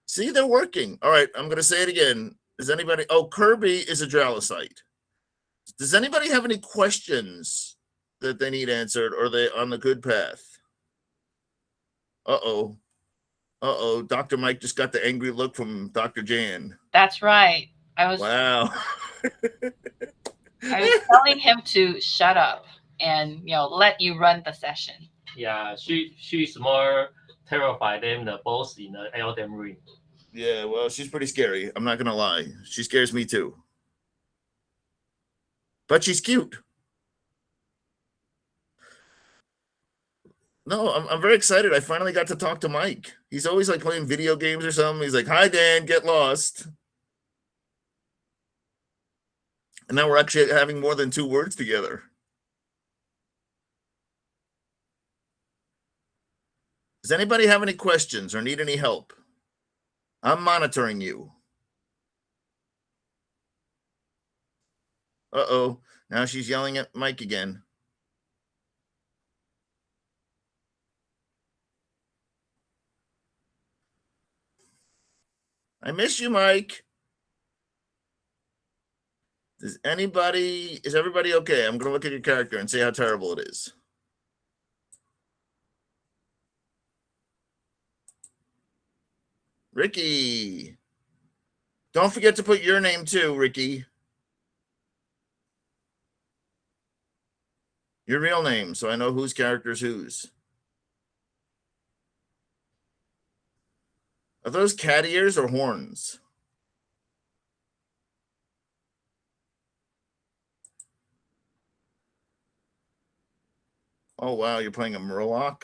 See, they're working. All right, I'm gonna say it again. Does anybody? Oh, Kirby is a Dralicite. Does anybody have any questions that they need answered, or are they on the good path? Uh-oh. Dr. Mike just got the angry look from Dr. Jan. That's right. Wow. I was telling him to shut up and let you run the session. Yeah, she's more terrified than the boss in the Elden Ring. Yeah, well, she's pretty scary. I'm not gonna lie. She scares me too. But she's cute. No, I'm very excited. I finally got to talk to Mike. He's always like playing video games or something. He's like, "Hi, Dan, get lost." And now we're actually having more than 2 words together. Does anybody have any questions or need any help? I'm monitoring you. Uh-oh. Now she's yelling at Mike again. I miss you, Mike. Is everybody okay? I'm going to look at your character and see how terrible it is. Ricky. Don't forget to put your name too, Ricky. Your real name, so I know whose character's whose. Are those cat ears or horns? Oh, wow, you're playing a Murloc?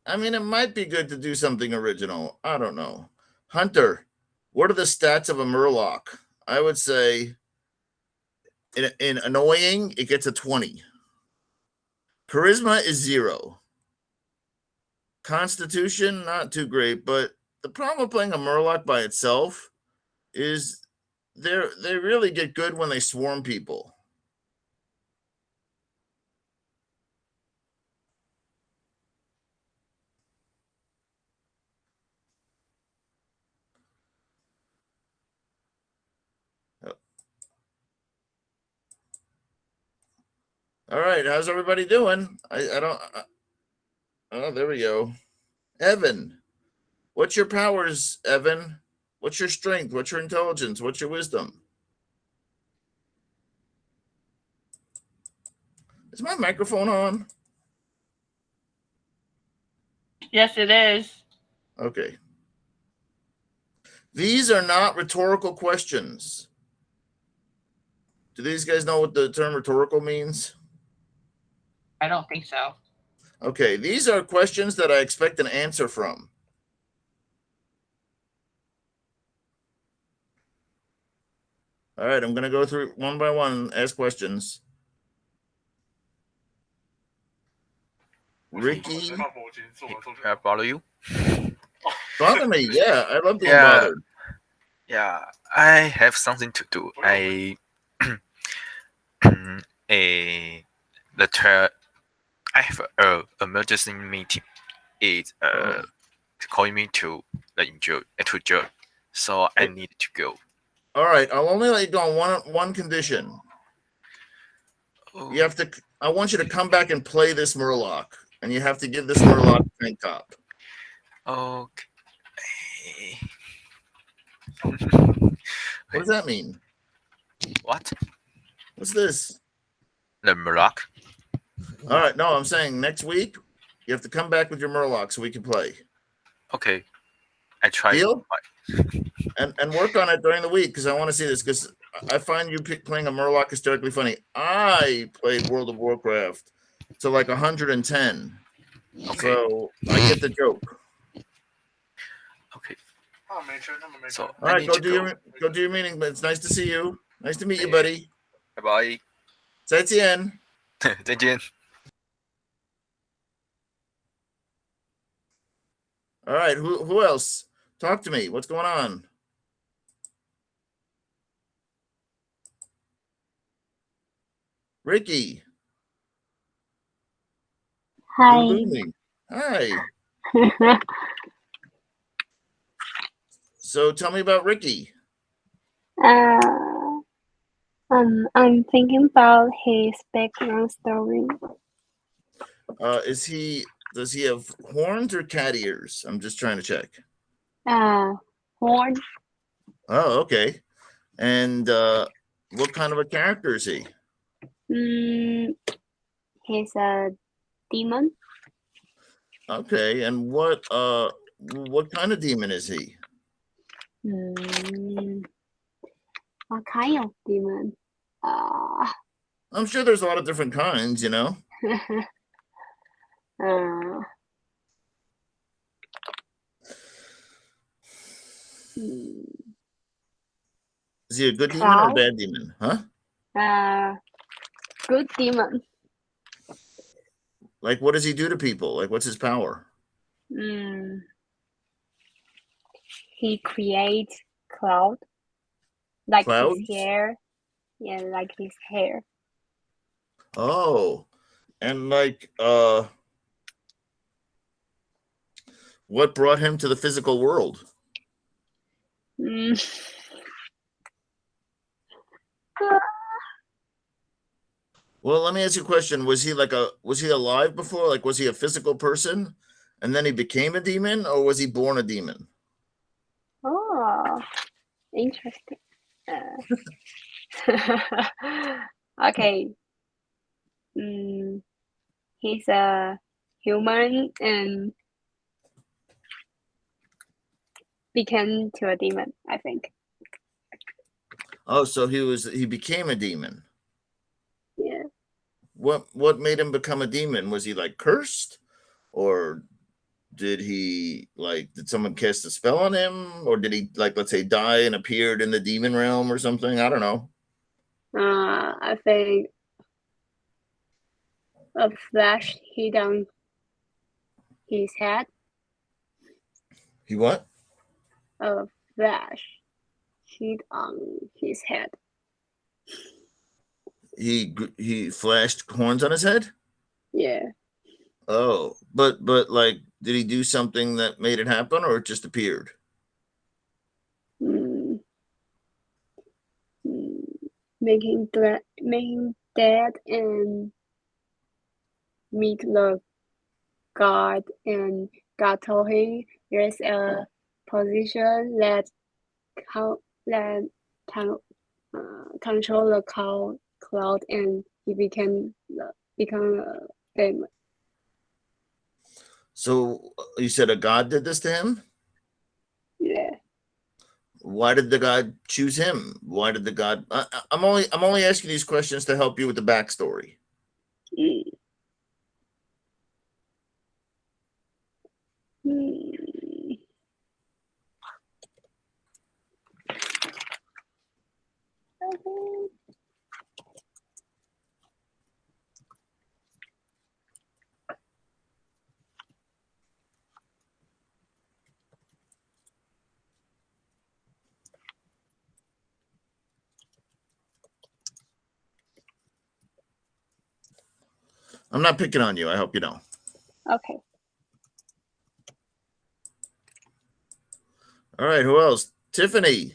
I mean, it might be good to do something original. I don't know. Hunter, what are the stats of a Murloc? I would say in annoying, it gets a 20. Charisma is 0. Constitution, not too great, but the problem with playing a Murloc by itself is they really get good when they swarm people. All right, how's everybody doing? Oh, there we go. Evan, what's your powers, Evan? What's your strength? What's your intelligence? What's your wisdom? Is my microphone on? Yes, it is. Okay. These are not rhetorical questions. Do these guys know what the term rhetorical means? I don't think so. Okay, these are questions that I expect an answer from. All right, I'm going to go through one by one, ask questions. Ricky. Can I follow you? Bother me. Yeah, I love being Yeah. bothered. Yeah, I have something to do. I have a emergency meeting. It's calling me to jail, so I need to go. All right, I'll only let you go on one condition. You have to. I want you to come back and play this Murloc, and you have to give this Murloc a tank top. Okay. What does that mean? What? What's this? The Murloc? All right, no, I'm saying next week you have to come back with your Murloc so we can play. Okay, I try. Deal? And work on it during the week because I want to see this because I find you playing a Murloc hysterically funny. I played World of Warcraft to like 110. Okay. So I get the joke. Okay. So all right, go do your meeting. But it's nice to see you. Nice to meet you, buddy. Bye. 再见. 再见. All right, who else? Talk to me. What's going on? Ricky. Hi. Lumi. Hi. So tell me about Ricky. I'm thinking about his background story. Does he have horns or cat ears? I'm just trying to check. Horn. Oh, okay. And what kind of a character is he? He's a demon. Okay, and what kind of demon is he? What kind of demon? I'm sure there's a lot of different kinds, you know. Is he a good demon or a bad demon? Huh? Good demon. Like, what does he do to people? Like, what's his power? He creates cloud, like Clouds? his hair. Yeah, like his hair. Oh, and like what brought him to the physical world? Mm. Well, let me ask you a question. Was he alive before? Like, was he a physical person and then he became a demon, or was he born a demon? Oh, interesting. Okay. He's a human and became to a demon, I think. Oh, so he became a demon. Yeah. What made him become a demon? Was he like cursed, or did someone cast a spell on him, or did he, like, let's say, die and appeared in the demon realm or something? I don't know. I think a flash hit on his head. He what? A flash hit on his head. He flashed horns on his head. Yeah. Oh, but like, did he do something that made it happen, or it just appeared? Mm, making dead and meet the God, and God told him there's a position that can control the cloud, and he become a demon. So you said a god did this to him? Yeah. Why did the god choose him? Why did the god? I'm only asking these questions to help you with the backstory. Mm. Mm. Okay. I'm not picking on you. I hope you know. Okay. All right. Who else? Tiffany.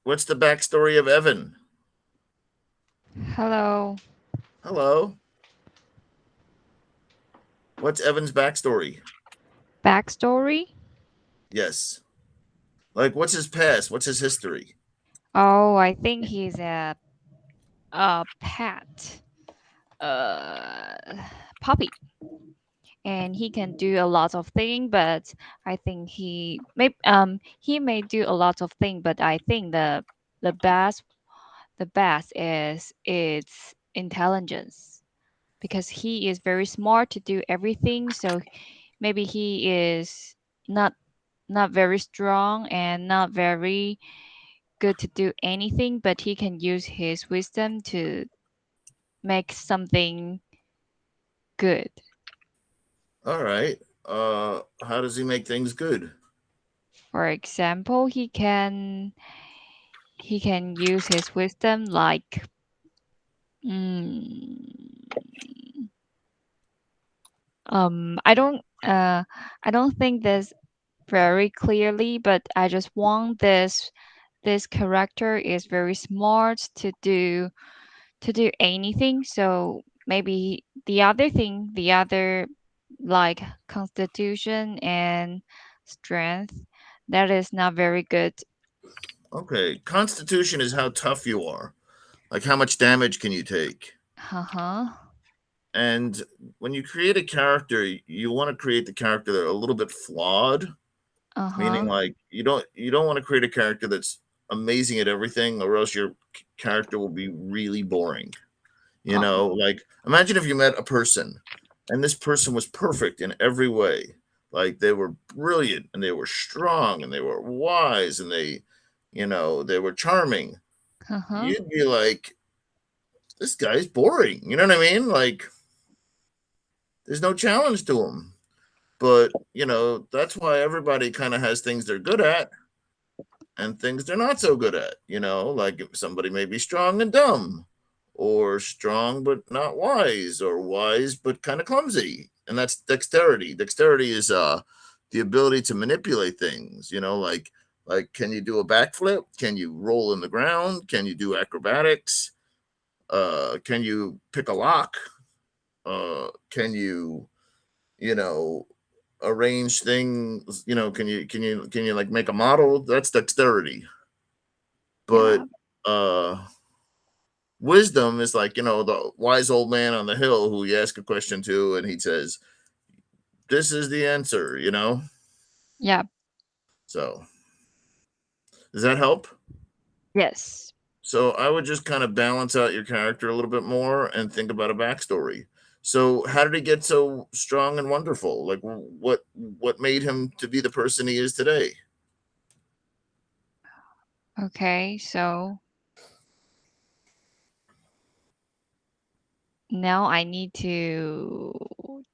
What's the backstory of Evan? Hello. Hello. What's Evan's backstory? Backstory? Yes. Like, what's his past? What's his history? Oh, I think he's a pet puppy, and he can do a lot of things, but I think he may do a lot of things, but I think the best is its intelligence, because he is very smart to do everything. So maybe he is not not very strong and not very good to do anything, but he can use his wisdom to make something good. All right. How does he make things good? For example, he can use his wisdom like mm, I don't think this very clearly, but I just want this character is very smart to do anything. So maybe the other like constitution and strength, that is not very good. Okay. Constitution is how tough you are. Like, how much damage can you take? Uh-huh. And when you create a character, you want to create the character that are a little bit flawed, meaning, Uh-huh. like, you don't want to create a character that's amazing at everything, or else your character will be really boring. Oh. Like, imagine if you met a person and this person was perfect in every way. Like, they were brilliant and they were strong and they were wise and they were charming. Uh-huh. You'd be like, this guy's boring. You know what I mean? Like, there's no challenge to him. But that's why everybody kind of has things they're good at and things they're not so good at. Like if somebody may be strong and dumb, or strong but not wise, or wise but kind of clumsy, and that's dexterity. Dexterity is the ability to manipulate things. Like can you do a backflip? Can you roll in the ground? Can you do acrobatics? Can you pick a lock? Can you know arrange things? Can you like make a model? That's dexterity. But wisdom is like, the wise old man on the hill who you ask a question to and he says, this is the answer. Yeah. So does that help? Yes. So I would just kind of balance out your character a little bit more and think about a backstory. So how did he get so strong and wonderful? Like what made him to be the person he is today? Okay, so now I need to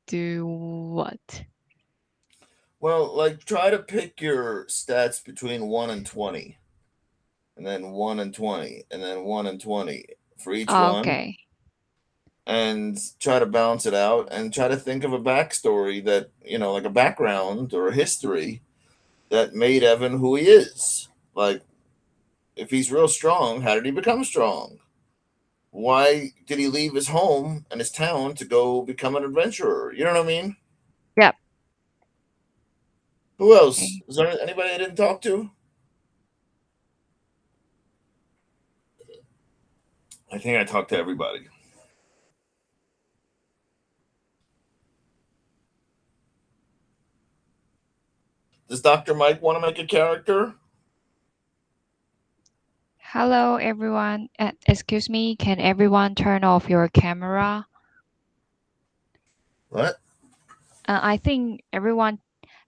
do what? Well, like try to pick your stats between 1 and 20, and then 1 and 20, and then 1 and 20 for each one, Okay. and try to balance it out and try to think of a backstory that, like a background or a history that made Evan who he is. Like, if he's real strong, how did he become strong? Why did he leave his home and his town to go become an adventurer? You know what I mean? Yep. Who else? Okay. Is there anybody I didn't talk to? I think I talked to everybody. Does Dr. Mike want to make a character? Hello, everyone. Excuse me, can everyone turn off your camera? What? I think everyone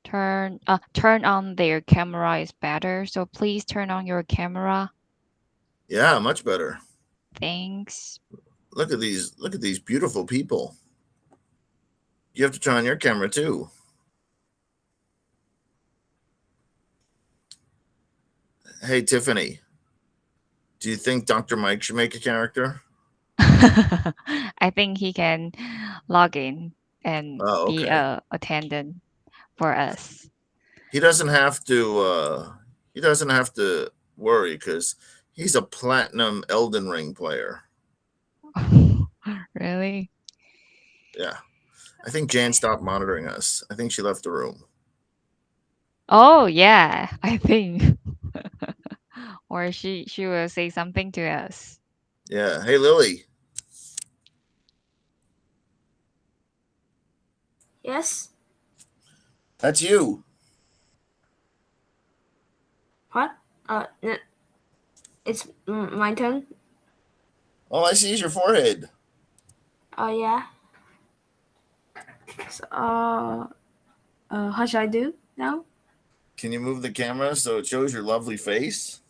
turn on their camera is better. So please turn on your camera. Yeah, much better. Thanks. Look at these beautiful people. You have to turn on your camera too. Hey, Tiffany, do you think Dr. Mike should make a character? I think he can log in and Oh, be okay. a attendant for us. He doesn't have to worry because he's a platinum Elden Ring player. Really? Yeah. I think Jan stopped monitoring us. I think she left the room. Oh yeah, I think. Or she will say something to us. Yeah. Hey, Lily. Yes. That's you. What? It's my turn. All I see is your forehead. Oh yeah. So, how should I do now? Can you move the camera so it shows your lovely face?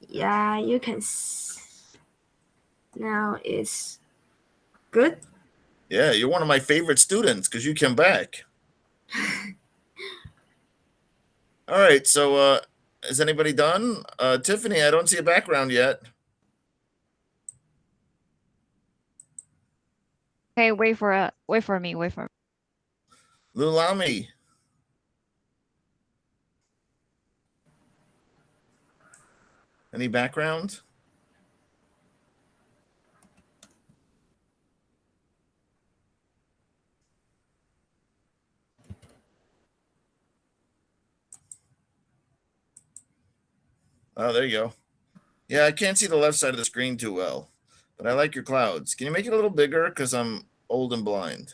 Yeah, you can. Now it's good. Yeah, you're one of my favorite students because you came back. All right, so is anybody done? Tiffany, I don't see a background yet. Okay, wait for me. Lulami. Any background? Oh, there you go. Yeah, I can't see the left side of the screen too well, but I like your clouds. Can you make it a little bigger? Because I'm old and blind.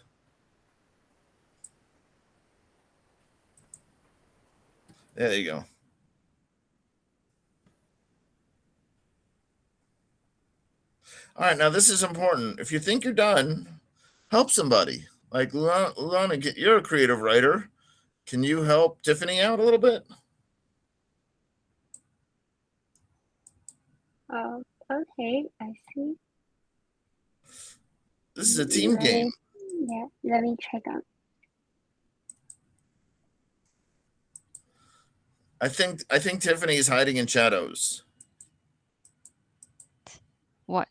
There you go. All right, now this is important. If you think you're done, help somebody. Like Lana, you're a creative writer. Can you help Tiffany out a little bit? Okay, I see. This is a team game. Yeah, let me check out. I think Tiffany is hiding in shadows. What?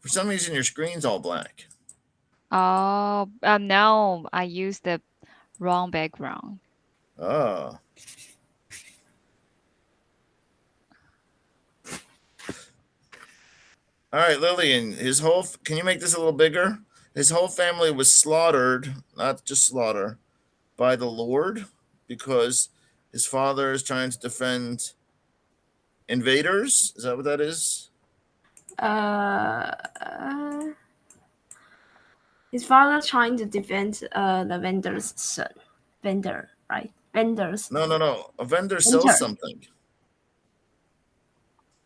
For some reason, your screen's all black. Oh, no, I used the wrong background. Oh. All right, Lillian, can you make this a little bigger? His whole family was slaughtered, not just slaughter, by the Lord because his father is trying to defend invaders. Is that what that is? His father trying to defend the vendor's son. Vendor, right? Vendor's. No. A vendor sells Vendor. something.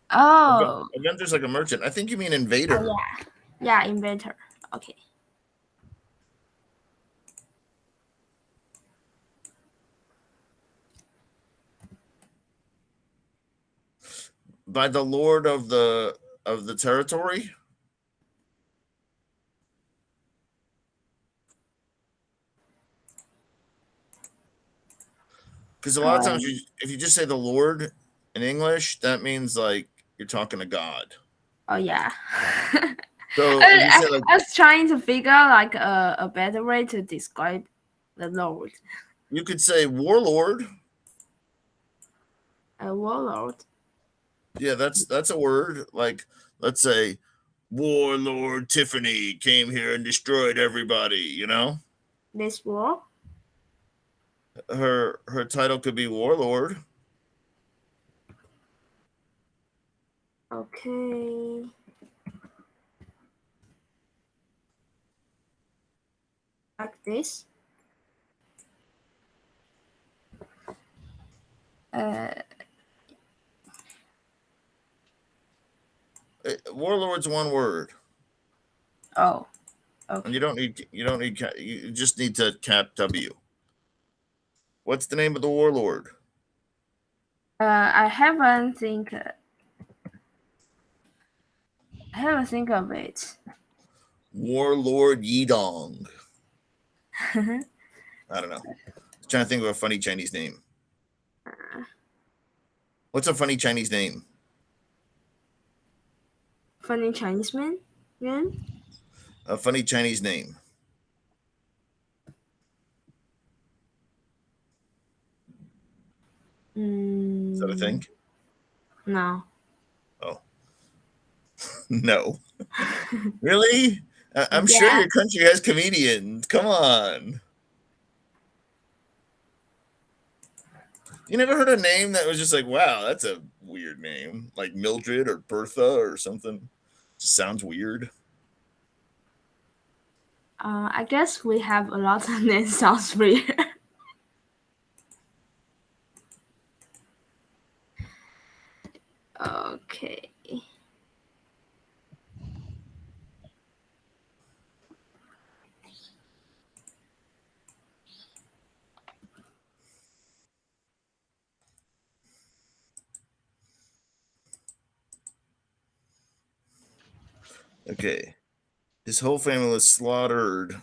Oh. A vendor's like a merchant. I think you mean invader. Oh, yeah. Yeah, inventor. Okay. By the lord of the territory. Because a lot of times, if you just say the Lord in English, that means like you're talking to God. Oh yeah. So if you say like, I was trying to figure like a better way to describe the Lord. you could say warlord. A warlord. Yeah, that's a word. Like, let's say Warlord Tiffany came here and destroyed everybody, you know? This war. Her title could be warlord. Okay. Like this. Warlord's one word. Oh. Okay. And you don't need you just need to cap W. What's the name of the warlord? I haven't think of it. Warlord Yidong. I don't know. I'm trying to think of a funny Chinese name. What's a funny Chinese name? Funny Chinese man? A funny Chinese name. Is that a thing? No. Oh. No. Really? I'm sure Yeah. your country has comedians. Come on. You never heard a name that was just like, wow, that's a weird name. Like Mildred or Bertha or something. Just sounds weird. I guess we have a lot of names sounds weird. Okay. Okay. His whole family was slaughtered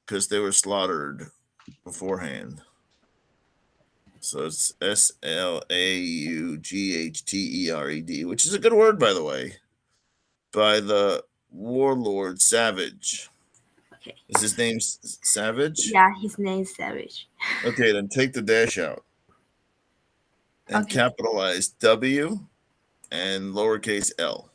because they were slaughtered beforehand. So it's Slaughtered, which is a good word, by the way, by the warlord Savage. Okay. Is his name Savage? Yeah, his name's Savage. Okay, then take the dash out and Okay. capitalize W and lowercase l.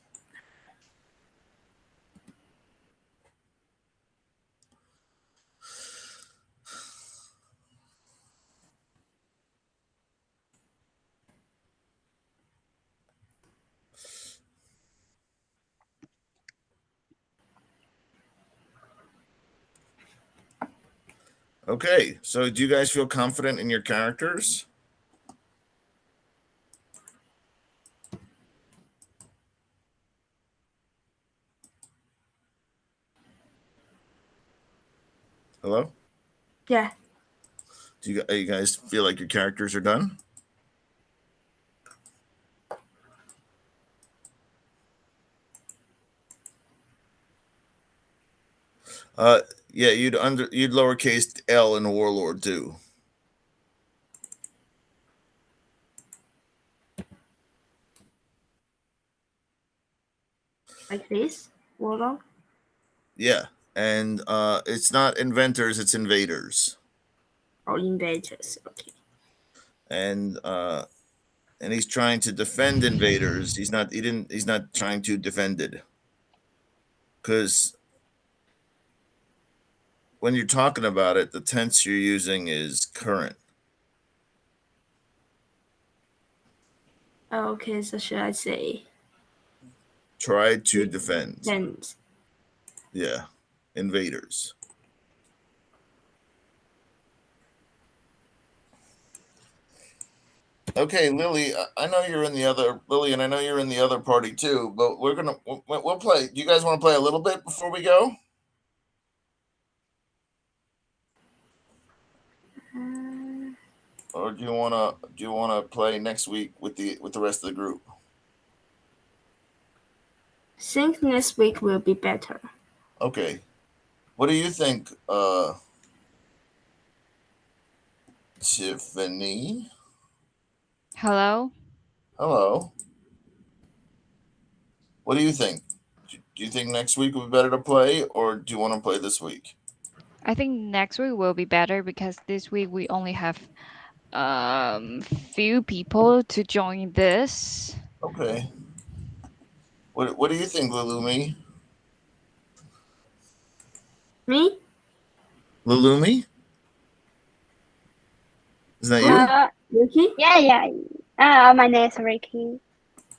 Okay, so do you guys feel confident in your characters? Hello? Yeah. Do you guys feel like your characters are done? Yeah, you'd lowercase L in Warlord too. Like this? Warlord? Yeah, and it's not inventors, it's invaders. Or invaders? Okay. And he's trying to defend invaders. He's not trying to defend it. Because when you're talking about it, the tense you're using is current. Okay, so should I say Try to defend. defend? Yeah, invaders. Okay, Lily, I know you're in the other Lily, and I know you're in the other party too. But we'll play. Do you guys want to play a little bit before we go, or do you wanna play next week with the rest of the group? Think next week will be better. Okay. What do you think, Tiffany? Hello? Hello. What do you think? Do you think next week would be better to play, or do you want to play this week? I think next week will be better because this week we only have few people to join this. Okay. What do you think, Lulumi? Me? Lulumi? Is that you? Yuki? Yeah. My name is Ricky.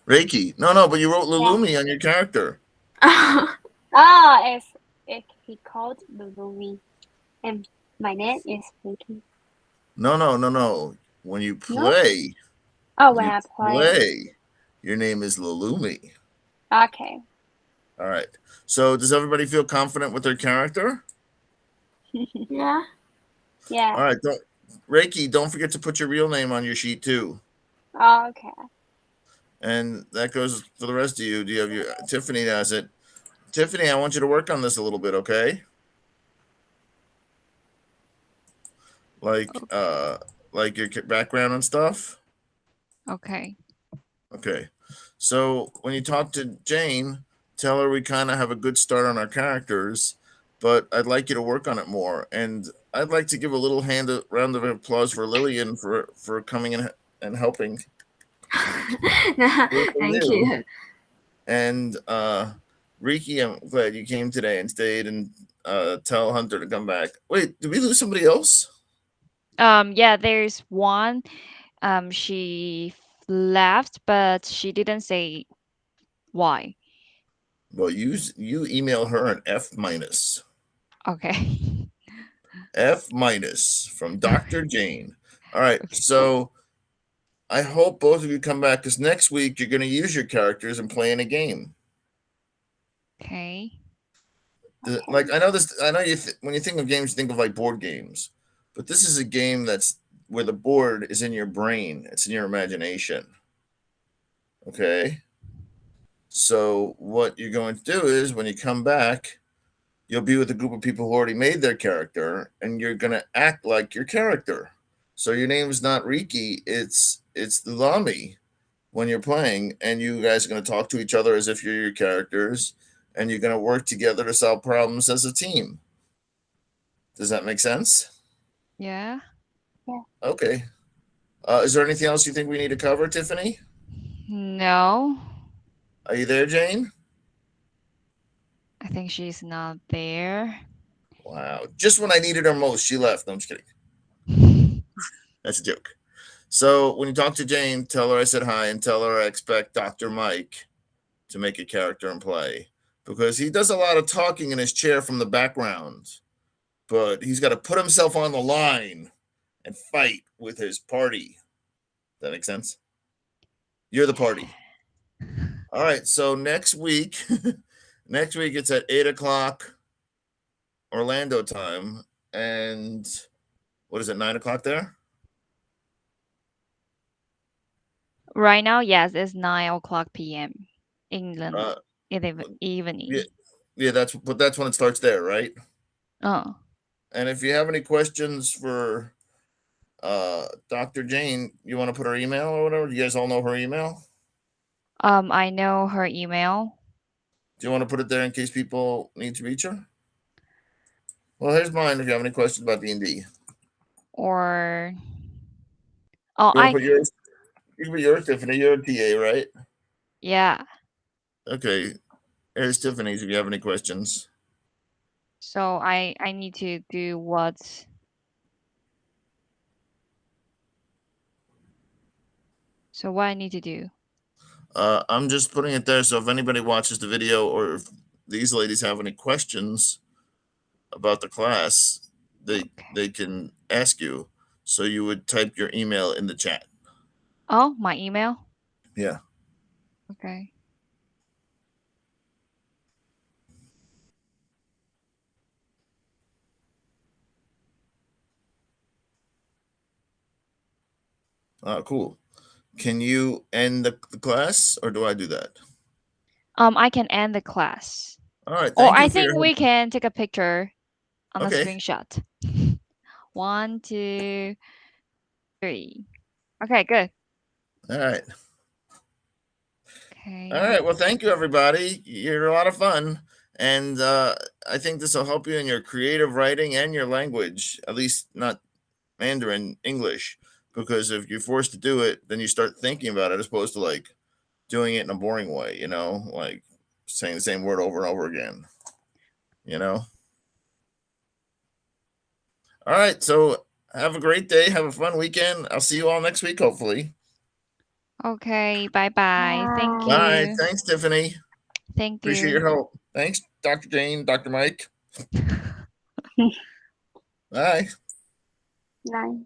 Reiki. No, but you wrote Lulumi on your character. He called Lulumi, and my name is Ricky. No. When you play, When you I play, your name is Lulumi. Okay. All right. So does everybody feel confident with their character? Yeah. Yeah. All right. Reiki, don't forget to put your real name on your sheet too. Okay. And that goes for the rest of you. Do you have your Tiffany has it? Tiffany, I want you to work on this a little bit, okay? Like your background and stuff. Okay. Okay. So when you talk to Jane, tell her we kind of have a good start on our characters, but I'd like you to work on it more. And I'd like to give a little round of applause for Lillian for coming in and helping. Thank you. And Riki, I'm glad you came today and stayed, and tell Hunter to come back. Wait, did we lose somebody else? Yeah, there's one. She left, but she didn't say why. Well, you email her an F minus. Okay. F minus from Dr. Jane. All right, so I hope both of you come back because next week you're going to use your characters and play in a game. Okay. Like I know this. I know when you think of games, you think of like board games, but this is a game that's where the board is in your brain. It's in your imagination. Okay. So what you're going to do is when you come back, you'll be with a group of people who already made their character, and you're going to act like your character. So your name is not Riki, it's Lami when you're playing, and you guys are going to talk to each other as if you're your characters, and you're going to work together to solve problems as a team. Does that make sense? Yeah. Okay. Is there anything else you think we need to cover, Tiffany? No. Are you there, Jane? I think she's not there. Wow. Just when I needed her most, she left. No, I'm just kidding. That's a joke. So when you talk to Jane, tell her I said hi and tell her I expect Dr. Mike to make a character and play because he does a lot of talking in his chair from the background, but he's got to put himself on the line and fight with his party. That makes sense? You're the party. All right. So next week, it's at 8:00 Orlando time. And what is it, 9:00 there? Right now, yes, it's 9:00 p.m. England evening. Yeah, that's when it starts there, right? Oh. And if you have any questions for Dr. Jane, you want to put her email or whatever? You guys all know her email? I know her email. Do you want to put it there in case people need to reach her? Well, here's mine if you have any questions about D&D. Or oh, You want to put yours? You can put yours, Tiffany. You're a TA, right? yeah. Okay. Here's Tiffany's if you have any questions. So I need to do what? So what I need to do? I'm just putting it there so if anybody watches the video or if these ladies have any questions about the class, they can ask you. So you would type your email in the chat. Oh, my email? Yeah. Okay. Cool. Can you end the class or do I do that? I can end the class. All right. Or Thank you I for your think we can take a picture on Okay. a screenshot. 1, 2, 3. Okay, good. All right. Okay. All right. Well, thank you, everybody. You're a lot of fun. And I think this will help you in your creative writing and your language, at least not Mandarin, English. Because if you're forced to do it, then you start thinking about it as opposed to like doing it in a boring way, you know, like saying the same word over and over again, you know? All right. So have a great day. Have a fun weekend. I'll see you all next week, hopefully. Okay, bye-bye. Thank Bye. you. Thanks, Tiffany. Thank Appreciate you. your help. Thanks, Dr. Jane, Dr. Mike. Bye. Bye.